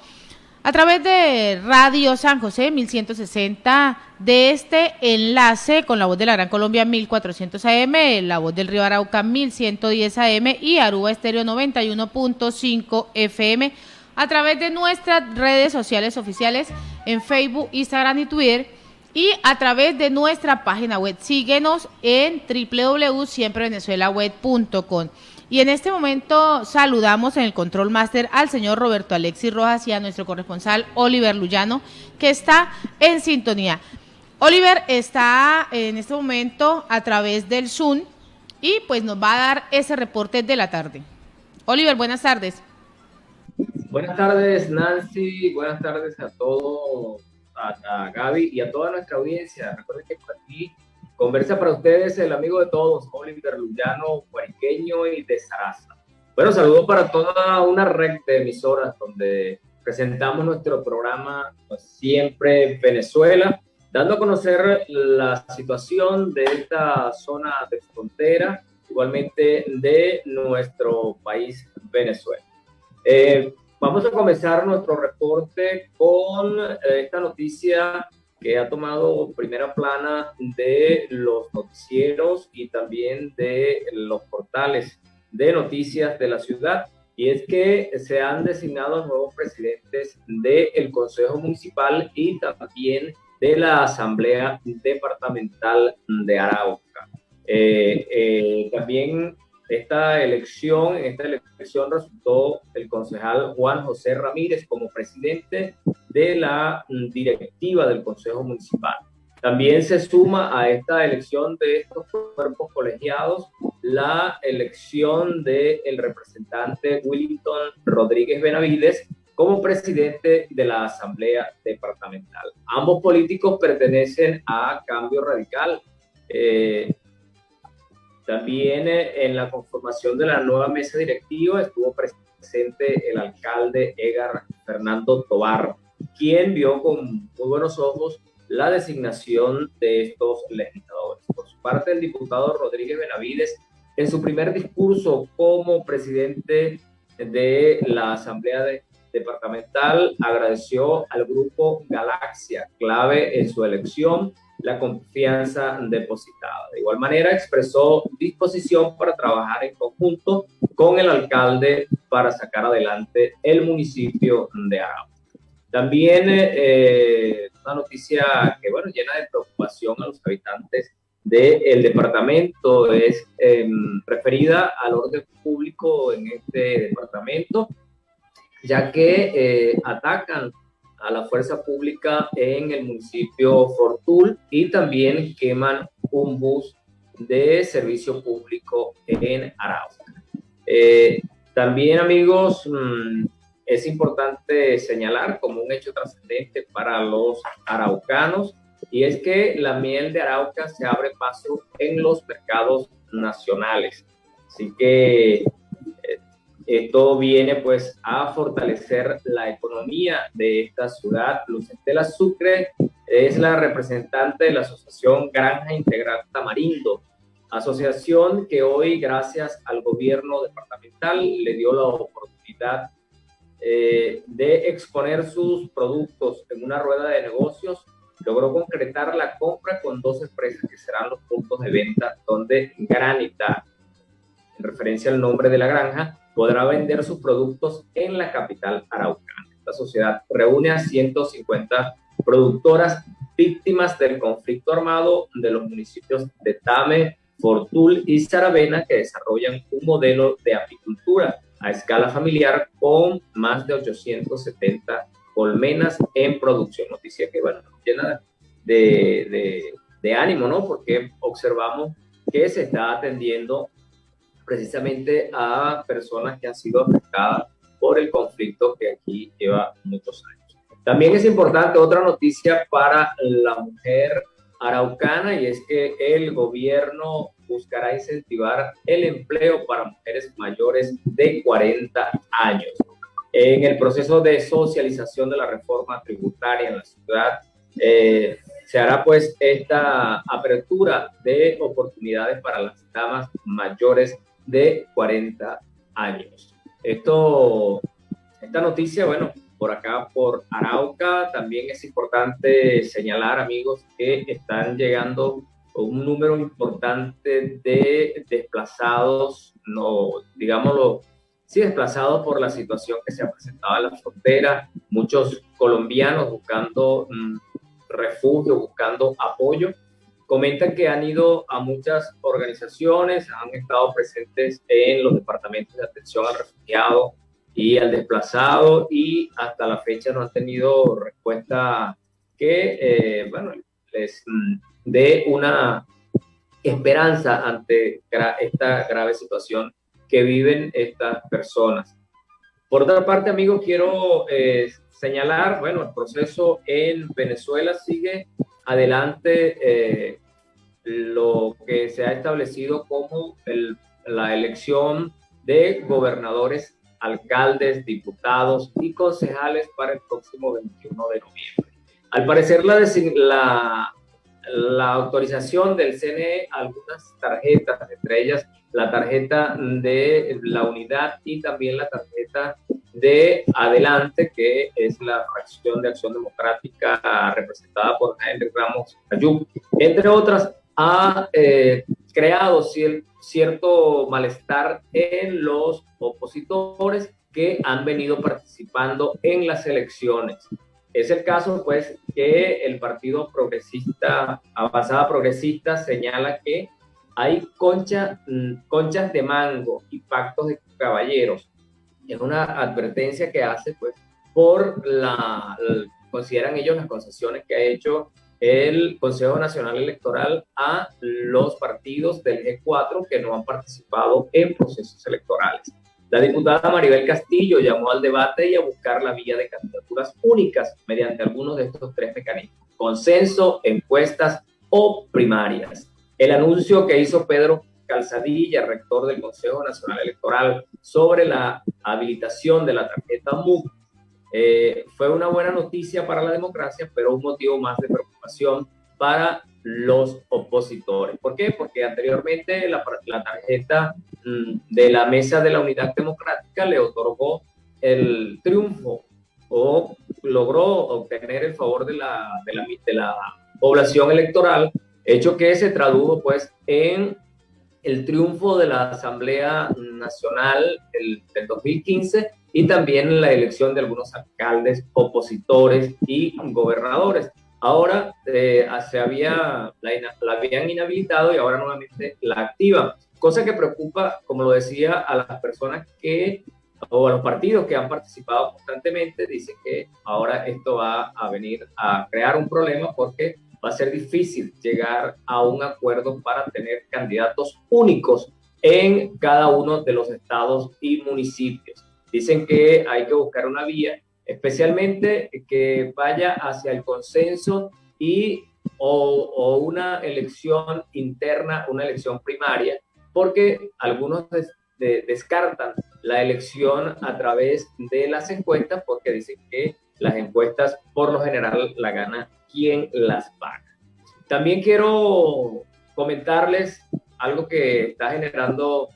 a través de Radio San José 1160, de este enlace con la voz de la Gran Colombia 1400 AM, la voz del Río Arauca 1110 AM y Aruba Estéreo 91.5 FM, a través de nuestras redes sociales oficiales en Facebook, Instagram y Twitter, y a través de nuestra página web. Síguenos en www.siemprevenezuelaweb.com. Y en este momento saludamos en el Control Master al señor Roberto Alexis Rojas y a nuestro corresponsal Oliver Luyano, que está en sintonía. Oliver está en este momento a través del Zoom y pues nos va a dar ese reporte de la tarde. Oliver, buenas tardes. Buenas tardes, Nancy. Buenas tardes a todos, a Gaby y a toda nuestra audiencia. Recuerden que por aquí conversa para ustedes el amigo de todos, Oliver Luyano, guariqueño y de Zaraza. Bueno, saludos para toda una red de emisoras donde presentamos nuestro programa Siempre Venezuela, dando a conocer la situación de esta zona de frontera, igualmente de nuestro país Venezuela. Vamos a comenzar nuestro reporte con esta noticia que ha tomado primera plana de los noticieros y también de los portales de noticias de la ciudad, y es que se han designado nuevos presidentes del Consejo Municipal y también de la Asamblea Departamental de Arauca. También en esta elección resultó el concejal Juan José Ramírez como presidente de la directiva del Consejo Municipal. También se suma a esta elección de estos cuerpos colegiados la elección del representante Willington Rodríguez Benavides como presidente de la Asamblea Departamental. Ambos políticos pertenecen a Cambio Radical. También en la conformación de la nueva mesa directiva estuvo presente el alcalde Edgar Fernando Tobar, quien vio con muy buenos ojos la designación de estos legisladores. Por su parte, el diputado Rodríguez Benavides, en su primer discurso como presidente de la Asamblea Departamental, agradeció al grupo Galaxia, clave en su elección, la confianza depositada. De igual manera, expresó disposición para trabajar en conjunto con el alcalde para sacar adelante el municipio de Arauca. También una noticia que, bueno, llena de preocupación a los habitantes del departamento es referida al orden público en este departamento, ya que atacan a la fuerza pública en el municipio Fortul y también queman un bus de servicio público en Arauca. También, amigos, es importante señalar como un hecho trascendente para los araucanos, y es que la miel de Arauca se abre paso en los mercados nacionales. Así que esto viene pues a fortalecer la economía de esta ciudad. Luz Estela Sucre es la representante de la Asociación Granja Integral Tamarindo, asociación que hoy, gracias al gobierno departamental, le dio la oportunidad de exponer sus productos en una rueda de negocios. Logró concretar la compra con 2 empresas que serán los puntos de venta donde Granita, en referencia al nombre de la granja, podrá vender sus productos en la capital araucana. Esta sociedad reúne a 150 productoras víctimas del conflicto armado de los municipios de Tame, Fortul y Saravena, que desarrollan un modelo de apicultura a escala familiar con más de 870 colmenas en producción. Noticia que, bueno, llena de ánimo, ¿no? Porque observamos que se está atendiendo precisamente a personas que han sido afectadas por el conflicto que aquí lleva muchos años. También es importante otra noticia para la mujer araucana, y es que el gobierno buscará incentivar el empleo para mujeres mayores de 40 años. En el proceso de socialización de la reforma tributaria en la ciudad, se hará pues esta apertura de oportunidades para las damas mayores de 40 años. Esta noticia, bueno, por acá, por Arauca, también es importante señalar, amigos, que están llegando un número importante de desplazados, no, digámoslo, sí, desplazados por la situación que se ha presentado en la frontera, muchos colombianos buscando refugio, buscando apoyo. Comentan que han ido a muchas organizaciones, han estado presentes en los departamentos de atención al refugiado y al desplazado, y hasta la fecha no han tenido respuesta que, bueno, les dé una esperanza ante esta grave situación que viven estas personas. Por otra parte, amigos, quiero señalar, bueno, el proceso en Venezuela sigue adelante, lo que se ha establecido como la elección de gobernadores, alcaldes, diputados y concejales para el próximo 21 de noviembre. Al parecer, la autorización del CNE a algunas tarjetas, entre ellas la tarjeta de la Unidad y también la tarjeta de Adelante, que es la fracción de Acción Democrática representada por Henry Ramos Ayub, entre otras, ha creado cierto malestar en los opositores que han venido participando en las elecciones. Es el caso, pues, que el Partido Progresista, Avanzada Progresista, señala que hay conchas de mango y pactos de caballeros. Es una advertencia que hace, pues, por consideran ellos las concesiones que ha hecho el Consejo Nacional Electoral a los partidos del G4 que no han participado en procesos electorales. La diputada Maribel Castillo llamó al debate y a buscar la vía de candidaturas únicas mediante algunos de estos 3 mecanismos: consenso, encuestas o primarias. El anuncio que hizo Pedro Calzadilla, rector del Consejo Nacional Electoral, sobre la habilitación de la tarjeta MUC, fue una buena noticia para la democracia, pero un motivo más de preocupación para los opositores. ¿Por qué? Porque anteriormente la tarjeta de la Mesa de la Unidad Democrática le otorgó el triunfo o logró obtener el favor de la población electoral, hecho que se tradujo pues en el triunfo de la Asamblea Nacional del 2015 y también en la elección de algunos alcaldes, opositores y gobernadores. Ahora la habían inhabilitado y ahora nuevamente la activan, cosa que preocupa, como lo decía, a las personas o a los partidos que han participado constantemente. Dicen que ahora esto va a venir a crear un problema porque va a ser difícil llegar a un acuerdo para tener candidatos únicos en cada uno de los estados y municipios. Dicen que hay que buscar una vía, especialmente que vaya hacia el consenso o una elección interna, una elección primaria, porque algunos descartan la elección a través de las encuestas porque dicen que las encuestas por lo general la gana quien las paga. También quiero comentarles algo que está generando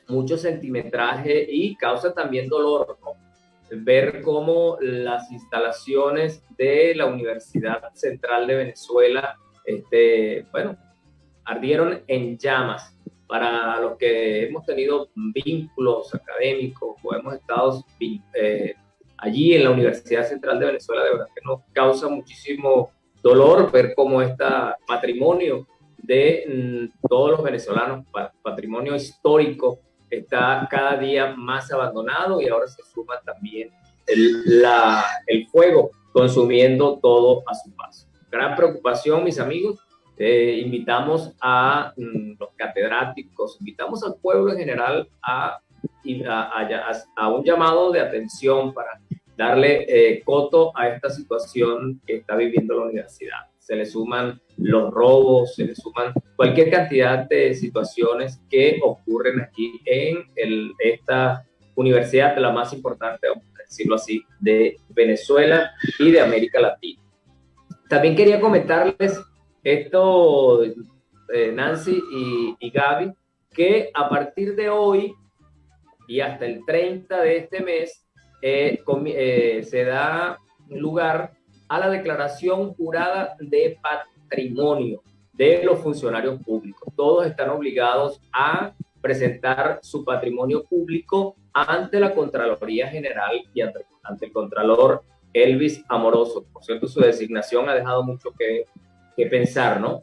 mucho sentimentraje y causa también dolor, ¿no? Ver cómo las instalaciones de la Universidad Central de Venezuela, ardieron en llamas. Para los que hemos tenido vínculos académicos o hemos estado allí en la Universidad Central de Venezuela, de verdad que nos causa muchísimo dolor ver cómo este patrimonio de todos los venezolanos, patrimonio histórico, está cada día más abandonado y ahora se suma también el fuego consumiendo todo a su paso. Gran preocupación, mis amigos. Invitamos a los catedráticos, invitamos al pueblo en general a un llamado de atención para darle coto a esta situación que está viviendo la universidad. Se le suman los robos, se le suman cualquier cantidad de situaciones que ocurren aquí en esta universidad, la más importante, vamos a decirlo así, de Venezuela y de América Latina. También quería comentarles esto, Nancy y Gaby, que a partir de hoy y hasta el 30 de este mes se da lugar a la declaración jurada de patrimonio de los funcionarios públicos. Todos están obligados a presentar su patrimonio público ante la Contraloría General y ante el Contralor Elvis Amoroso. Por cierto, su designación ha dejado mucho que pensar, ¿no?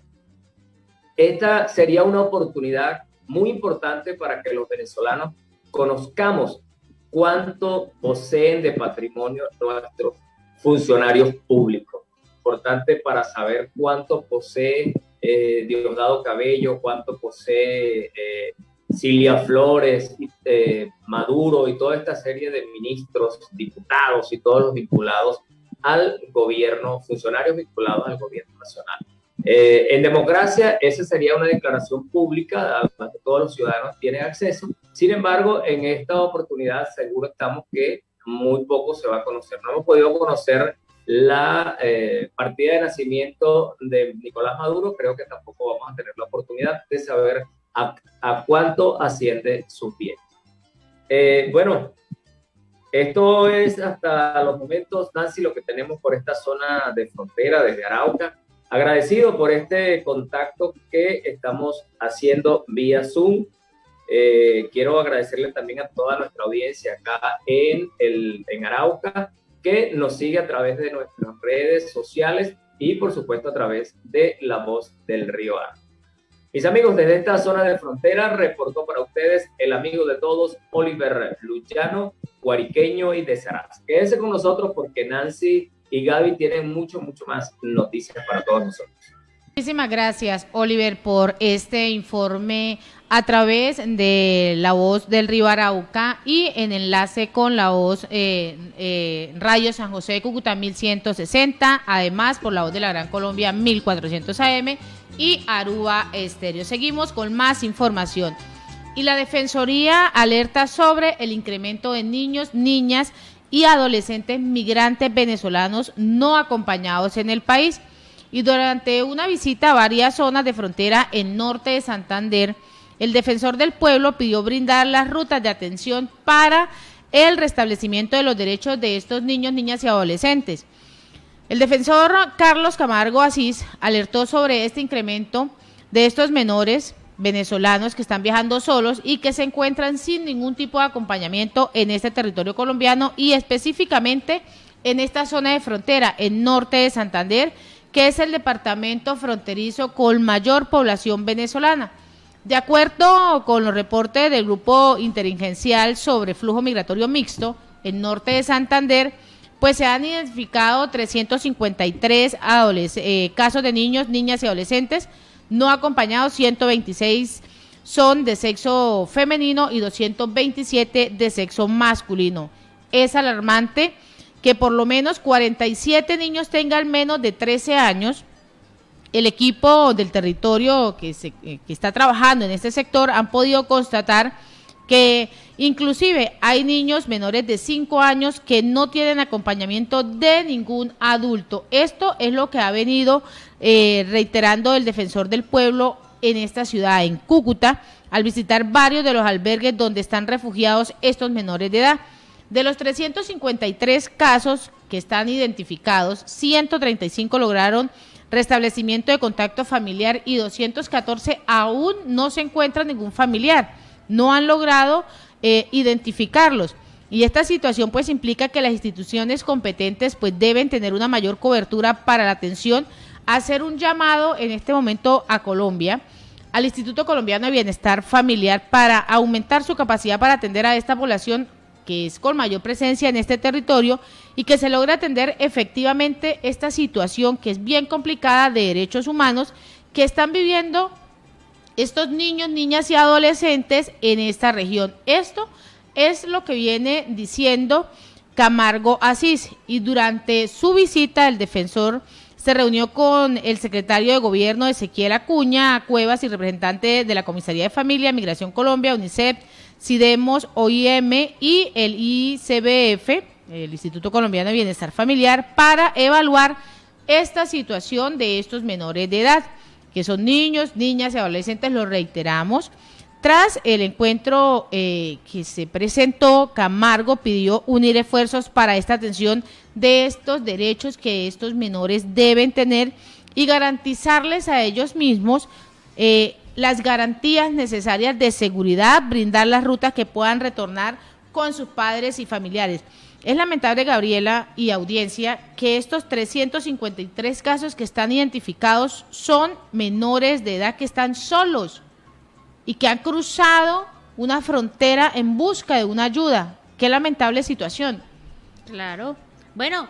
Esta sería una oportunidad muy importante para que los venezolanos conozcamos cuánto poseen de patrimonio nuestros funcionarios públicos. Importante para saber cuánto posee Diosdado Cabello, cuánto posee Cilia Flores, Maduro y toda esta serie de ministros, diputados y todos los vinculados al gobierno, funcionarios vinculados al gobierno nacional. En democracia, esa sería una declaración pública a la que todos los ciudadanos tienen acceso. Sin embargo, en esta oportunidad seguro estamos que muy poco se va a conocer. No hemos podido conocer la partida de nacimiento de Nicolás Maduro. Creo que tampoco vamos a tener la oportunidad de saber a cuánto asciende sus bienes. Bueno, esto es hasta los momentos, Nancy, lo que tenemos por esta zona de frontera desde Arauca. Agradecido por este contacto que estamos haciendo vía Zoom. Quiero agradecerle también a toda nuestra audiencia acá en Arauca, que nos sigue a través de nuestras redes sociales y por supuesto a través de La Voz del Río Arauca. Mis amigos, desde esta zona de frontera reportó para ustedes el amigo de todos, Oliver Luchano, guariqueño y de Saraz. Quédense con nosotros porque Nancy y Gaby tienen mucho más noticias para todos nosotros. Muchísimas gracias, Oliver, por este informe a través de La Voz del Río Arauca y en enlace con La Voz Radio San José de Cúcuta 1160, además por La Voz de la Gran Colombia 1400 AM y Aruba Estéreo. Seguimos con más información. Y la Defensoría alerta sobre el incremento de niños, niñas y adolescentes migrantes venezolanos no acompañados en el país. Y durante una visita a varias zonas de frontera en norte de Santander, el defensor del pueblo pidió brindar las rutas de atención para el restablecimiento de los derechos de estos niños, niñas y adolescentes. El defensor Carlos Camargo Asís alertó sobre este incremento de estos menores venezolanos que están viajando solos y que se encuentran sin ningún tipo de acompañamiento en este territorio colombiano y específicamente en esta zona de frontera, en norte de Santander, que es el departamento fronterizo con mayor población venezolana. De acuerdo con los reportes del Grupo Interagencial sobre Flujo Migratorio Mixto, en norte de Santander, pues se han identificado 353 casos de niños, niñas y adolescentes no acompañados, 126 son de sexo femenino y 227 de sexo masculino. Es alarmante que por lo menos 47 niños tengan menos de 13 años. El equipo del territorio que está trabajando en este sector han podido constatar que inclusive hay niños menores de 5 años que no tienen acompañamiento de ningún adulto. Esto es lo que ha venido reiterando el defensor del pueblo en esta ciudad, en Cúcuta, al visitar varios de los albergues donde están refugiados estos menores de edad. De los 353 casos que están identificados, 135 lograron restablecimiento de contacto familiar y 214 aún no se encuentra ningún familiar, no han logrado identificarlos. Y esta situación pues implica que las instituciones competentes pues deben tener una mayor cobertura para la atención, hacer un llamado en este momento a Colombia, al Instituto Colombiano de Bienestar Familiar para aumentar su capacidad para atender a esta población que es con mayor presencia en este territorio y que se logre atender efectivamente esta situación que es bien complicada de derechos humanos que están viviendo estos niños, niñas y adolescentes en esta región. Esto es lo que viene diciendo Camargo Asís y durante su visita el defensor se reunió con el secretario de Gobierno Ezequiel Acuña Cuevas y representante de la Comisaría de Familia, Migración Colombia, UNICEF, CIDEMOS, OIM y el ICBF, el Instituto Colombiano de Bienestar Familiar, para evaluar esta situación de estos menores de edad, que son niños, niñas y adolescentes, lo reiteramos. Tras el encuentro que se presentó, Camargo pidió unir esfuerzos para esta atención de estos derechos que estos menores deben tener y garantizarles a ellos mismos las garantías necesarias de seguridad, brindar las rutas que puedan retornar con sus padres y familiares. Es lamentable, Gabriela y audiencia, que estos 353 casos que están identificados son menores de edad que están solos y que han cruzado una frontera en busca de una ayuda. Qué lamentable situación. Claro. Bueno,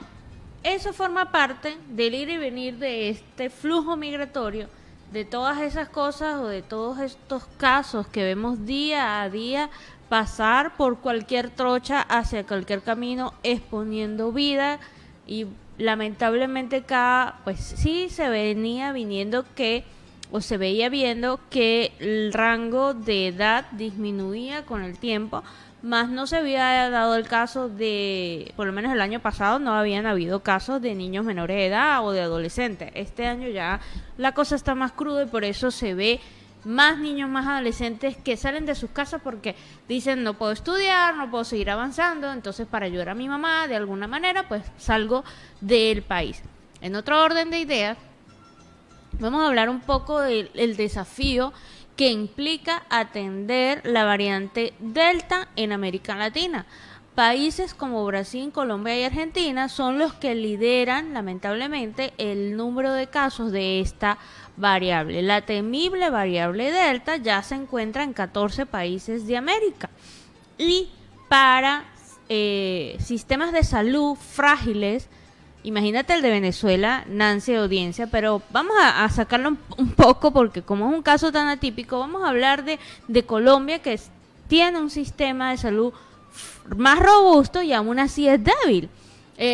eso forma parte del ir y venir de este flujo migratorio, de todas esas cosas o de todos estos casos que vemos día a día pasar por cualquier trocha hacia cualquier camino exponiendo vida y lamentablemente pues sí se venía viniendo o se veía viendo que el rango de edad disminuía con el tiempo, más no se había dado el caso de, por lo menos el año pasado no habían habido casos de niños menores de edad o de adolescentes. Este año ya la cosa está más cruda y por eso se ve más niños, más adolescentes que salen de sus casas porque dicen no puedo estudiar, no puedo seguir avanzando, entonces para ayudar a mi mamá de alguna manera pues salgo del país. En otro orden de ideas, vamos a hablar un poco del desafío que implica atender la variante Delta en América Latina. Países como Brasil, Colombia y Argentina son los que lideran, lamentablemente, el número de casos de esta variable. La temible variable Delta ya se encuentra en 14 países de América. Y para sistemas de salud frágiles Imagínate el de Venezuela, Nancy, de audiencia, pero vamos a sacarlo un poco porque como es un caso tan atípico, vamos a hablar de Colombia, que tiene un sistema de salud más robusto y aún así es débil.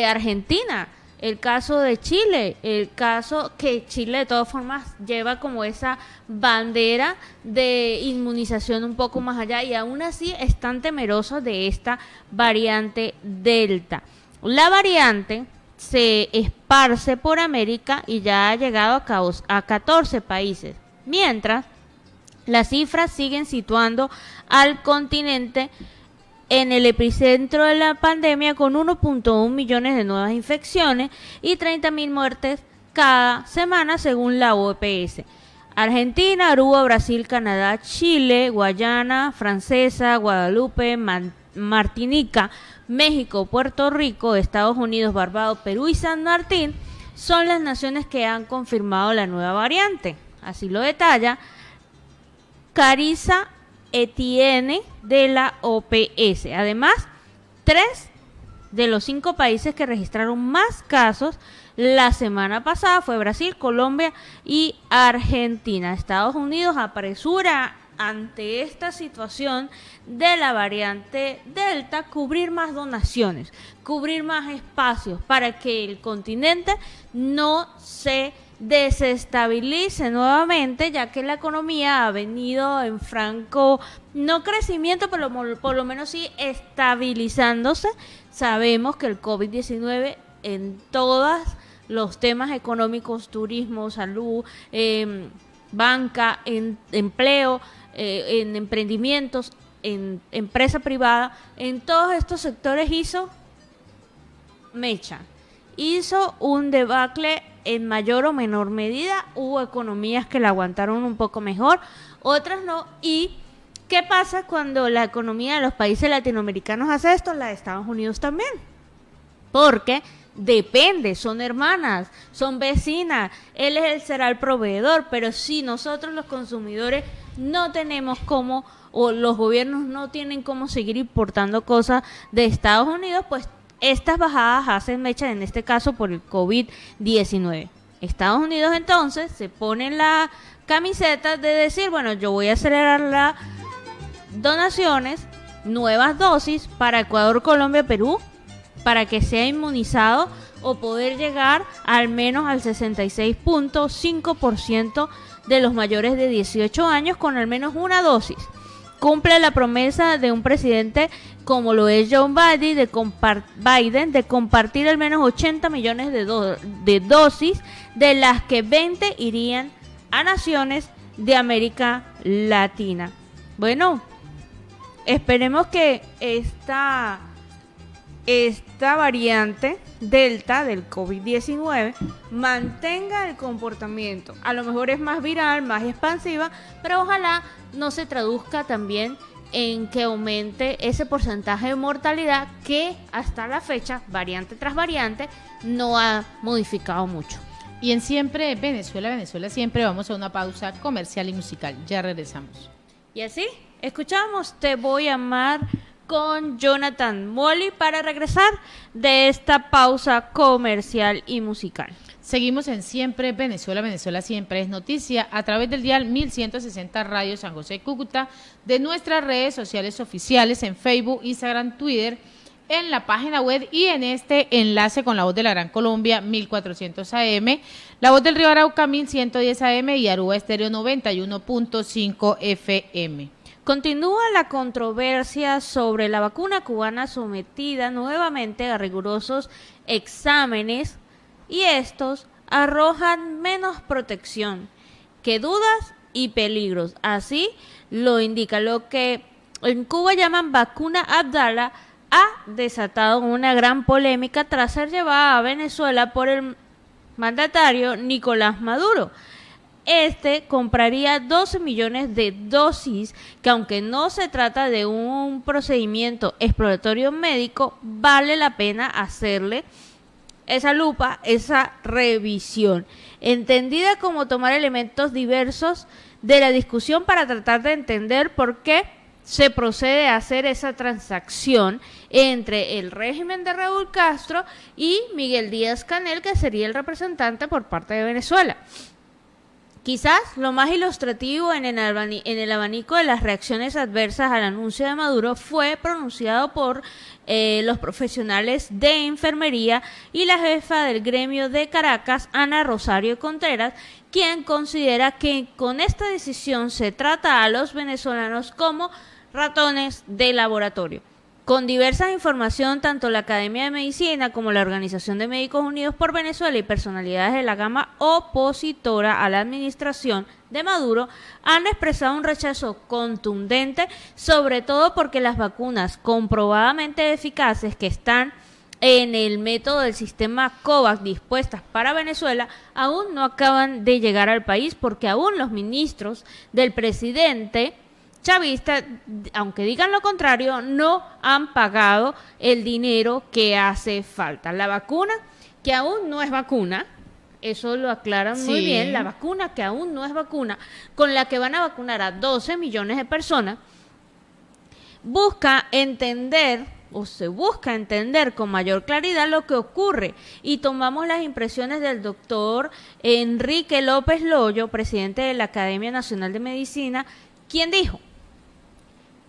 Argentina, el caso de Chile, el caso que Chile de todas formas lleva como esa bandera de inmunización un poco más allá y aún así están temerosos de esta variante Delta. La variante se esparce por América y ya ha llegado a 14 países, mientras las cifras siguen situando al continente en el epicentro de la pandemia con 1.1 millones de nuevas infecciones y 30.000 muertes cada semana según la OPS. Argentina, Aruba, Brasil, Canadá, Chile, Guayana Francesa, Guadalupe, Martinica, México, Puerto Rico, Estados Unidos, Barbados, Perú y San Martín son las naciones que han confirmado la nueva variante. Así lo detalla Carissa Etienne de la OPS. Además, 3 de los 5 países que registraron más casos la semana pasada fue Brasil, Colombia y Argentina. Estados Unidos apresura ante esta situación de la variante Delta cubrir más donaciones, cubrir más espacios para que el continente no se desestabilice nuevamente, ya que la economía ha venido en franco, no crecimiento, pero por lo menos sí estabilizándose. Sabemos que el COVID-19 en todos los temas económicos, turismo, salud, banca, en empleo, en emprendimientos, en empresa privada, en todos estos sectores hizo mecha, hizo un debacle en mayor o menor medida. Hubo economías que la aguantaron un poco mejor, otras no. ¿Y qué pasa cuando la economía de los países latinoamericanos hace esto? La de Estados Unidos también, porque depende, son hermanas, son vecinas, él será el proveedor, pero si nosotros los consumidores no tenemos cómo, o los gobiernos no tienen cómo seguir importando cosas de Estados Unidos, pues estas bajadas hacen mecha, en este caso por el COVID-19. Estados Unidos entonces se pone la camiseta de decir, bueno, yo voy a acelerar las donaciones, nuevas dosis para Ecuador, Colombia, Perú, para que sea inmunizado o poder llegar al menos al 66.5% de los mayores de 18 años con al menos una dosis. Cumple la promesa de un presidente como lo es Joe Biden de compartir al menos 80 millones de dosis, de las que 20 irían a naciones de América Latina. Bueno, esperemos que esta variante Delta del COVID-19 mantenga el comportamiento. A lo mejor es más viral, más expansiva, pero ojalá no se traduzca también en que aumente ese porcentaje de mortalidad que hasta la fecha, variante tras variante, no ha modificado mucho. Y en Siempre Venezuela siempre, vamos a una pausa comercial y musical. Ya regresamos. Y así, escuchamos Te Voy a Amar con Jonathan Molly para regresar de esta pausa comercial y musical. Seguimos en Siempre Venezuela siempre es noticia, a través del dial 1160 Radio San José Cúcuta, de nuestras redes sociales oficiales en Facebook, Instagram, Twitter, en la página web y en este enlace con La Voz de la Gran Colombia 1400 AM, La Voz del Río Arauca 1110 AM y Aruba Estéreo 91.5 FM. Continúa la controversia sobre la vacuna cubana sometida nuevamente a rigurosos exámenes y estos arrojan menos protección que dudas y peligros. Así lo indica lo que en Cuba llaman vacuna Abdala, ha desatado una gran polémica tras ser llevada a Venezuela por el mandatario Nicolás Maduro. Este compraría 12 millones de dosis, que aunque no se trata de un procedimiento exploratorio médico, vale la pena hacerle esa lupa, esa revisión, entendida como tomar elementos diversos de la discusión para tratar de entender por qué se procede a hacer esa transacción entre el régimen de Raúl Castro y Miguel Díaz-Canel, que sería el representante por parte de Venezuela. Quizás lo más ilustrativo en el abanico de las reacciones adversas al anuncio de Maduro fue pronunciado por los profesionales de enfermería y la jefa del gremio de Caracas, Ana Rosario Contreras, quien considera que con esta decisión se trata a los venezolanos como ratones de laboratorio. Con diversa información, tanto la Academia de Medicina como la Organización de Médicos Unidos por Venezuela y personalidades de la gama opositora a la administración de Maduro han expresado un rechazo contundente, sobre todo porque las vacunas comprobadamente eficaces que están en el método del sistema COVAX dispuestas para Venezuela aún no acaban de llegar al país, porque aún los ministros del presidente chavista, aunque digan lo contrario, no han pagado el dinero que hace falta. La vacuna, que aún no es vacuna, eso lo aclaran muy bien, la vacuna que aún no es vacuna, con la que van a vacunar a 12 millones de personas, busca entender con mayor claridad lo que ocurre. Y tomamos las impresiones del doctor Enrique López Loyo, presidente de la Academia Nacional de Medicina, quien dijo: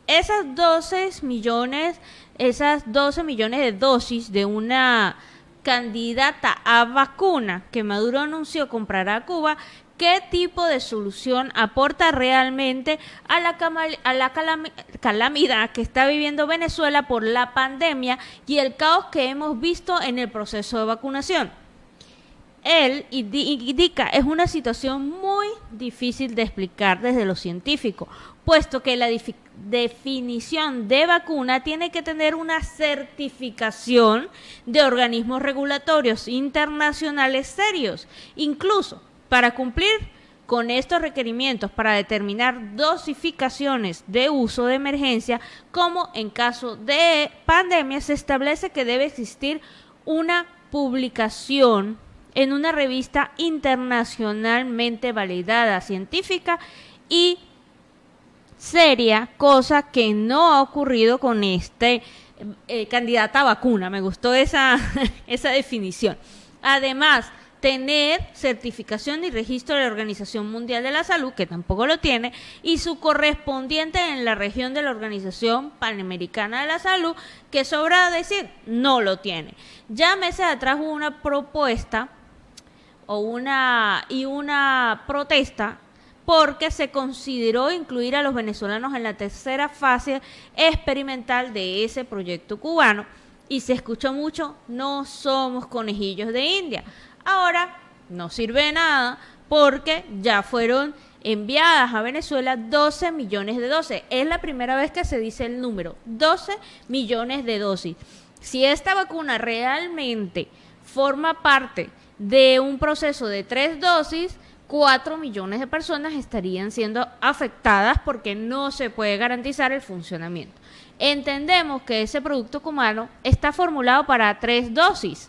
esas 12 millones de dosis de una candidata a vacuna que Maduro anunció comprará a Cuba, ¿qué tipo de solución aporta realmente a la calamidad que está viviendo Venezuela por la pandemia y el caos que hemos visto en el proceso de vacunación? Él indica, es una situación muy difícil de explicar desde lo científico, puesto que la definición de vacuna tiene que tener una certificación de organismos regulatorios internacionales serios. Incluso para cumplir con estos requerimientos, para determinar dosificaciones de uso de emergencia, como en caso de pandemia, se establece que debe existir una publicación en una revista internacionalmente validada, científica y seria, cosa que no ha ocurrido con este candidata a vacuna. Me gustó esa definición. Además, tener certificación y registro de la Organización Mundial de la Salud, que tampoco lo tiene, y su correspondiente en la región de la Organización Panamericana de la Salud, que sobra decir, no lo tiene. Ya meses atrás hubo una propuesta una protesta porque se consideró incluir a los venezolanos en la tercera fase experimental de ese proyecto cubano, y se escuchó mucho: no somos conejillos de India. Ahora no sirve de nada, porque ya fueron enviadas a Venezuela 12 millones de dosis. Es la primera vez que se dice el número, 12 millones de dosis. Si esta vacuna realmente forma parte de un proceso de 3 dosis, 4 millones de personas estarían siendo afectadas porque no se puede garantizar el funcionamiento. Entendemos que ese producto cubano está formulado para 3 dosis,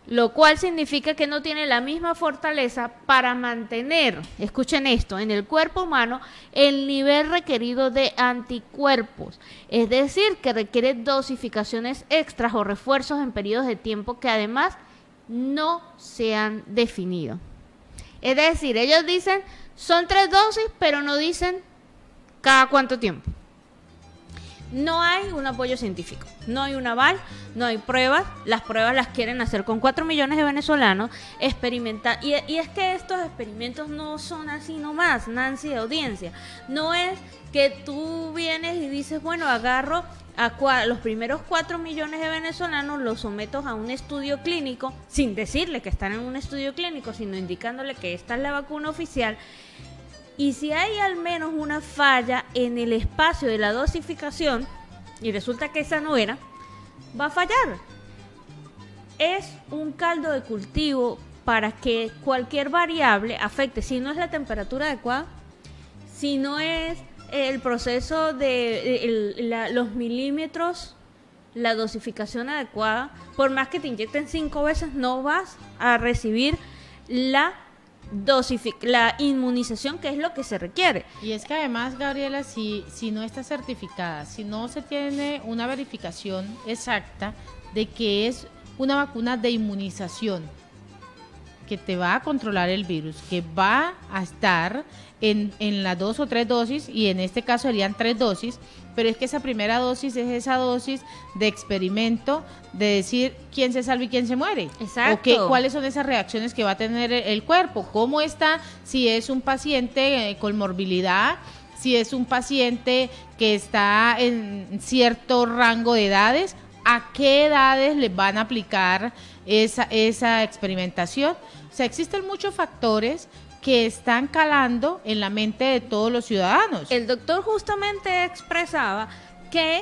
lo cual significa que no tiene la misma fortaleza para mantener, escuchen esto, en el cuerpo humano el nivel requerido de anticuerpos. Es decir, que requiere dosificaciones extras o refuerzos en periodos de tiempo que además no se han definido. Es decir, ellos dicen son 3 dosis, pero no dicen cada cuánto tiempo. No hay un apoyo científico, no hay un aval, no hay pruebas. Las pruebas las quieren hacer con 4 millones de venezolanos, experimentar. Y es que estos experimentos no son así nomás, Nancy, de audiencia. No es que tú vienes y dices, bueno, agarro a los primeros 4 millones de venezolanos, los someto a un estudio clínico, sin decirle que están en un estudio clínico, sino indicándole que esta es la vacuna oficial. Y si hay al menos una falla en el espacio de la dosificación, y resulta que esa no era, va a fallar. Es un caldo de cultivo para que cualquier variable afecte. Si no es la temperatura adecuada, si no es el proceso de los milímetros, la dosificación adecuada, por más que te inyecten 5 veces, no vas a recibir la la inmunización, que es lo que se requiere. Y es que además, Gabriela, si no está certificada, si no se tiene una verificación exacta de que es una vacuna de inmunización que te va a controlar el virus, que va a estar en las 2 o 3 dosis, y en este caso serían 3 dosis, pero es que esa primera dosis es esa dosis de experimento, de decir quién se salva y quién se muere. Exacto. O cuáles son esas reacciones que va a tener el cuerpo, cómo está, si es un paciente con morbilidad, si es un paciente que está en cierto rango de edades, a qué edades les van a aplicar esa experimentación. O sea, existen muchos factores que están calando en la mente de todos los ciudadanos. El doctor justamente expresaba que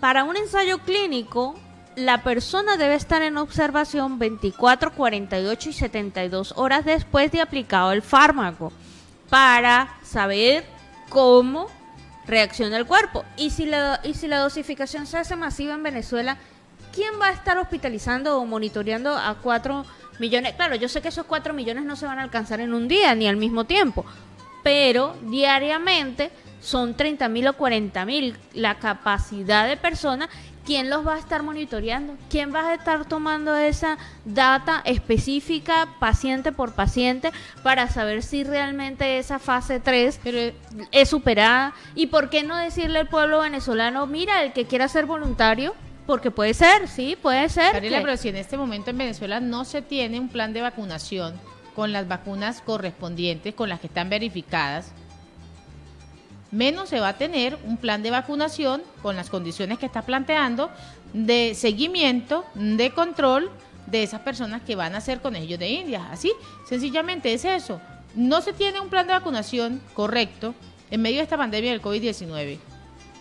para un ensayo clínico la persona debe estar en observación 24, 48 y 72 horas después de aplicado el fármaco para saber cómo reacciona el cuerpo. Y si la dosificación se hace masiva en Venezuela, ¿quién va a estar hospitalizando o monitoreando a 4 millones? Claro, yo sé que esos 4 millones no se van a alcanzar en un día ni al mismo tiempo, pero diariamente son 30.000 o 40.000 la capacidad de personas. ¿Quién los va a estar monitoreando? ¿Quién va a estar tomando esa data específica paciente por paciente para saber si realmente esa fase 3 es superada? ¿Y por qué no decirle al pueblo venezolano, mira, el que quiera ser voluntario? Porque puede ser, sí, puede ser. Gabriela, pero si en este momento en Venezuela no se tiene un plan de vacunación con las vacunas correspondientes, con las que están verificadas, menos se va a tener un plan de vacunación con las condiciones que está planteando de seguimiento, de control de esas personas que van a ser conejillos de Indias. Así, sencillamente es eso. No se tiene un plan de vacunación correcto en medio de esta pandemia del COVID-19,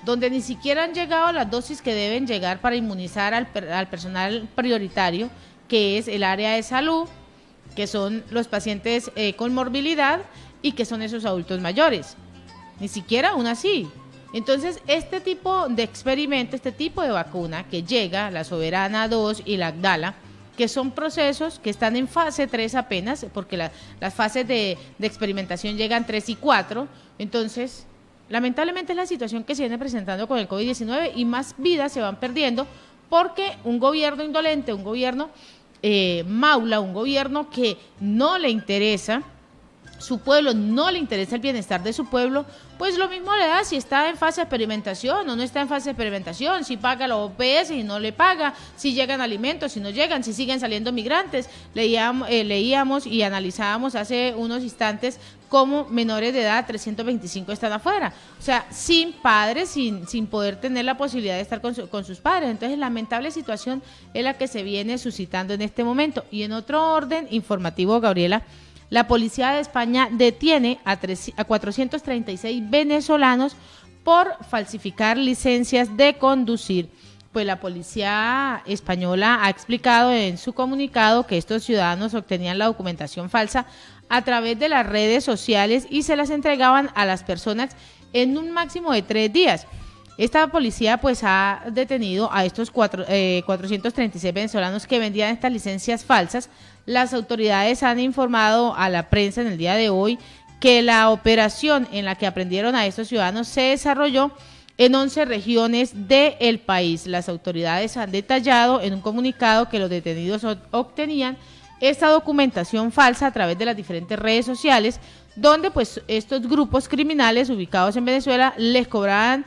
donde ni siquiera han llegado las dosis que deben llegar para inmunizar al personal prioritario, que es el área de salud, que son los pacientes con morbilidad y que son esos adultos mayores. Ni siquiera aún así. Entonces, este tipo de experimento, este tipo de vacuna que llega, la Soberana 2 y la Abdala, que son procesos que están en fase 3 apenas, porque las fases de experimentación llegan 3 y 4, entonces, lamentablemente es la situación que se viene presentando con el COVID-19 y más vidas se van perdiendo porque un gobierno indolente, un gobierno maula, un gobierno que no le interesa su pueblo, no le interesa el bienestar de su pueblo, pues lo mismo le da si está en fase de experimentación o no está en fase de experimentación, si paga la OPS y no le paga, si llegan alimentos, si no llegan, si siguen saliendo migrantes. Leíamos y analizábamos hace unos instantes cómo menores de edad, 325 están afuera, o sea, sin padres, sin poder tener la posibilidad de estar con sus padres. Entonces, lamentable situación es la que se viene suscitando en este momento. Y en otro orden informativo, Gabriela, la policía de España detiene a 436 venezolanos por falsificar licencias de conducir. Pues la policía española ha explicado en su comunicado que estos ciudadanos obtenían la documentación falsa a través de las redes sociales y se las entregaban a las personas en un máximo de 3 días. Esta policía pues ha detenido a estos 436 venezolanos que vendían estas licencias falsas. Las autoridades han informado a la prensa en el día de hoy que la operación en la que aprendieron a estos ciudadanos se desarrolló en 11 regiones del país. Las autoridades han detallado en un comunicado que los detenidos obtenían esta documentación falsa a través de las diferentes redes sociales, donde pues estos grupos criminales ubicados en Venezuela les cobraban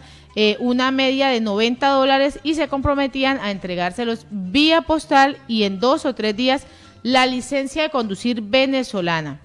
una media de $90 y se comprometían a entregárselos vía postal y en 2 o 3 días la licencia de conducir venezolana.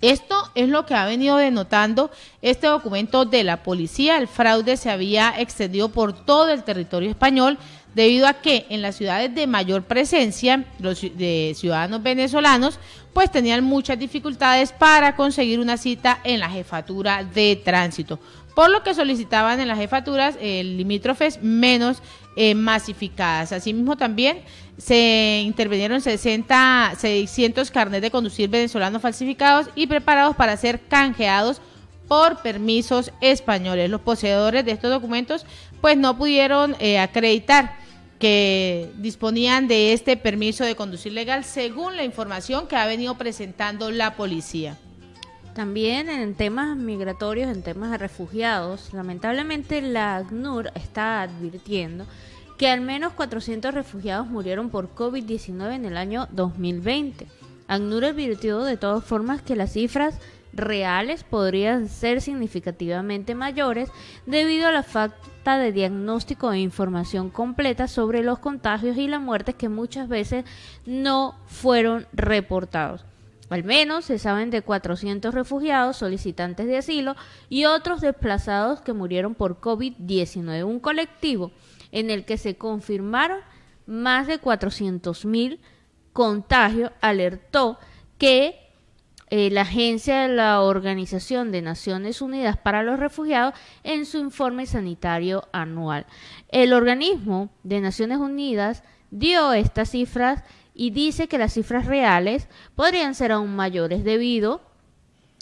Esto es lo que ha venido denotando este documento de la policía. El fraude se había extendido por todo el territorio español debido a que en las ciudades de mayor presencia de ciudadanos venezolanos pues tenían muchas dificultades para conseguir una cita en la jefatura de tránsito, por lo que solicitaban en las jefaturas limítrofes menos masificadas. Asimismo también se intervinieron 600 carnets de conducir venezolanos falsificados y preparados para ser canjeados por permisos españoles. Los poseedores de estos documentos pues no pudieron acreditar que disponían de este permiso de conducir legal, según la información que ha venido presentando la policía. También en temas migratorios, en temas de refugiados, lamentablemente la ACNUR está advirtiendo que al menos 400 refugiados murieron por COVID-19 en el año 2020. ACNUR advirtió de todas formas que las cifras reales podrían ser significativamente mayores debido a la falta de diagnóstico e información completa sobre los contagios y las muertes que muchas veces no fueron reportados. Al menos se saben de 400 refugiados, solicitantes de asilo y otros desplazados que murieron por COVID-19, un colectivo en el que se confirmaron más de 400.000 contagios, alertó que la agencia de la Organización de Naciones Unidas para los Refugiados en su informe sanitario anual. El organismo de Naciones Unidas dio estas cifras y dice que las cifras reales podrían ser aún mayores debido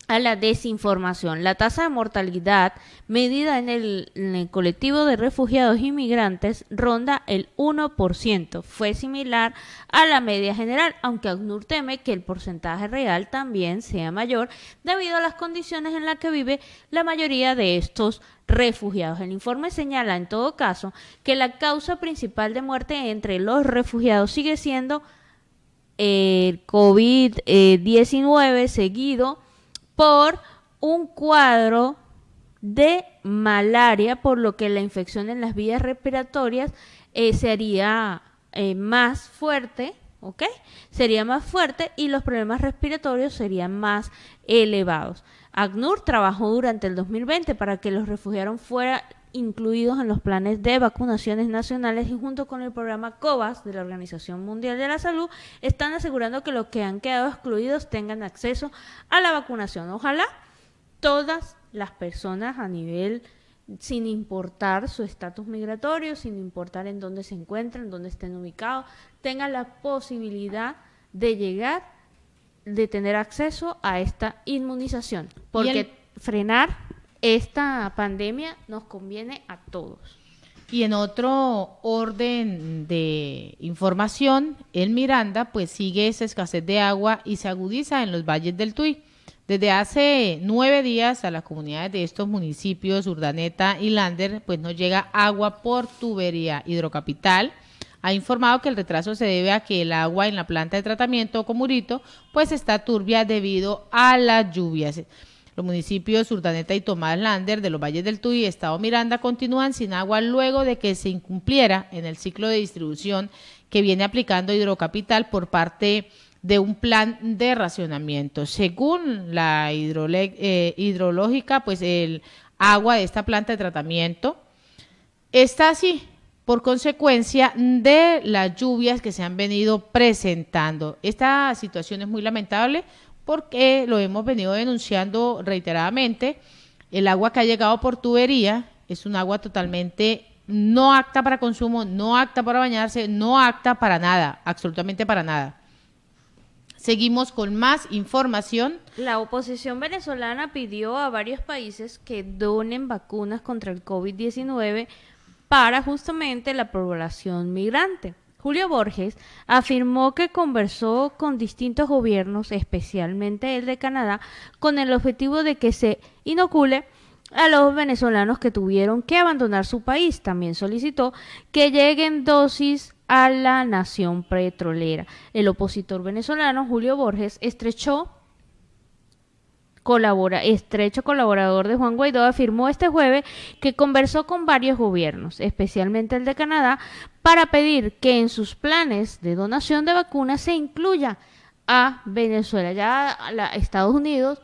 a la desinformación. La tasa de mortalidad medida en el colectivo de refugiados y migrantes ronda el 1%. Fue similar a la media general, aunque ACNUR teme que el porcentaje real también sea mayor debido a las condiciones en las que vive la mayoría de estos refugiados. El informe señala en todo caso que la causa principal de muerte entre los refugiados sigue siendo el COVID-19 seguido por un cuadro de malaria, por lo que la infección en las vías respiratorias sería más fuerte, ¿ok? Sería más fuerte y los problemas respiratorios serían más elevados. ACNUR trabajó durante el 2020 para que los refugiados fueran incluidos en los planes de vacunaciones nacionales y junto con el programa COVAX de la Organización Mundial de la Salud están asegurando que los que han quedado excluidos tengan acceso a la vacunación. Ojalá todas las personas a nivel, sin importar su estatus migratorio, sin importar en dónde se encuentran, en dónde estén ubicados, tengan la posibilidad de llegar, de tener acceso a esta inmunización, porque frenar esta pandemia nos conviene a todos. Y en otro orden de información, en Miranda pues sigue esa escasez de agua y se agudiza en los valles del Tuy. Desde hace 9 días a las comunidades de estos municipios, Urdaneta y Lander, pues no llega agua por tubería. Hidrocapital ha informado que el retraso se debe a que el agua en la planta de tratamiento Comurito pues está turbia debido a las lluvias. Los municipios Urdaneta y Tomás Lander de los Valles del Tuy y Estado Miranda continúan sin agua luego de que se incumpliera en el ciclo de distribución que viene aplicando Hidrocapital por parte de un plan de racionamiento. Según la hidrológica, pues el agua de esta planta de tratamiento está así por consecuencia de las lluvias que se han venido presentando. Esta situación es muy lamentable porque lo hemos venido denunciando reiteradamente. El agua que ha llegado por tubería es un agua totalmente no apta para consumo, no apta para bañarse, no apta para nada, absolutamente para nada. Seguimos con más información. La oposición venezolana pidió a varios países que donen vacunas contra el COVID-19 para justamente la población migrante. Julio Borges afirmó que conversó con distintos gobiernos, especialmente el de Canadá, con el objetivo de que se inocule a los venezolanos que tuvieron que abandonar su país. También solicitó que lleguen dosis a la nación petrolera. El opositor venezolano Julio Borges, estrecho colaborador de Juan Guaidó, afirmó este jueves que conversó con varios gobiernos, especialmente el de Canadá, para pedir que en sus planes de donación de vacunas se incluya a Venezuela. Ya Estados Unidos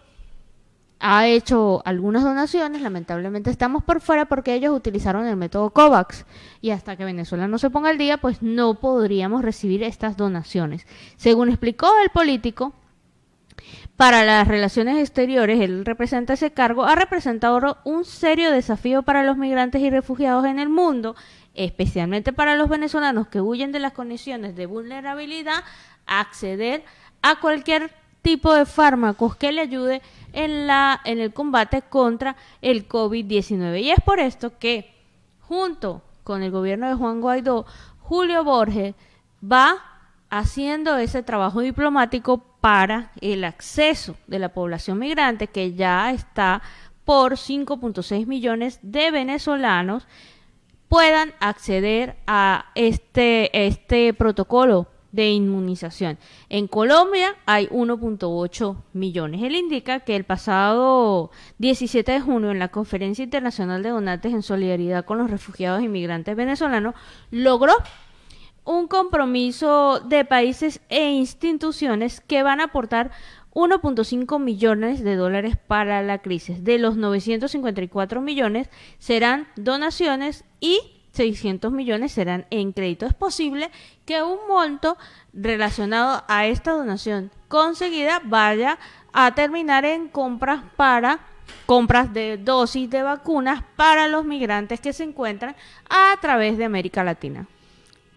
ha hecho algunas donaciones, lamentablemente estamos por fuera porque ellos utilizaron el método COVAX y hasta que Venezuela no se ponga al día, pues no podríamos recibir estas donaciones. Según explicó el político, para las relaciones exteriores, él representa ese cargo, ha representado un serio desafío para los migrantes y refugiados en el mundo, especialmente para los venezolanos que huyen de las condiciones de vulnerabilidad, acceder a cualquier tipo de fármacos que le ayude en el combate contra el COVID-19. Y es por esto que, junto con el gobierno de Juan Guaidó, Julio Borges va haciendo ese trabajo diplomático para el acceso de la población migrante, que ya está por 5.6 millones de venezolanos, puedan acceder a este protocolo de inmunización. En Colombia hay 1.8 millones. Él indica que el pasado 17 de junio, en la Conferencia Internacional de Donantes en Solidaridad con los Refugiados e Inmigrantes Venezolanos, logró un compromiso de países e instituciones que van a aportar 1.5 millones de dólares para la crisis. De los 954 millones serán donaciones y 600 millones serán en crédito. Es posible que un monto relacionado a esta donación conseguida vaya a terminar en compras de dosis de vacunas para los migrantes que se encuentran a través de América Latina.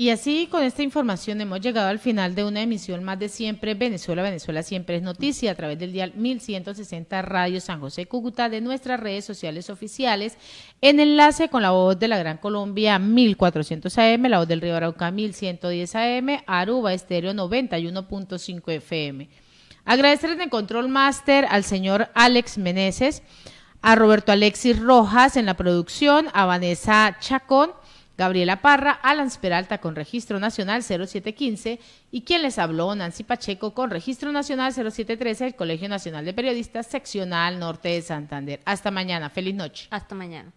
Y así, con esta información, hemos llegado al final de una emisión más de Siempre Venezuela. Venezuela siempre es noticia, a través del dial 1160 Radio San José Cúcuta, de nuestras redes sociales oficiales, en enlace con la voz de la Gran Colombia 1400 AM, la voz del Río Arauca 1110 AM, Aruba Estéreo 91.5 FM. Agradecer en el Control Master al señor Alex Meneses, a Roberto Alexis Rojas en la producción, a Vanessa Chacón, Gabriela Parra, Alan Peralta con Registro Nacional 0715 y quien les habló, Nancy Pacheco, con Registro Nacional 0713 del Colegio Nacional de Periodistas Seccional Norte de Santander. Hasta mañana, feliz noche. Hasta mañana.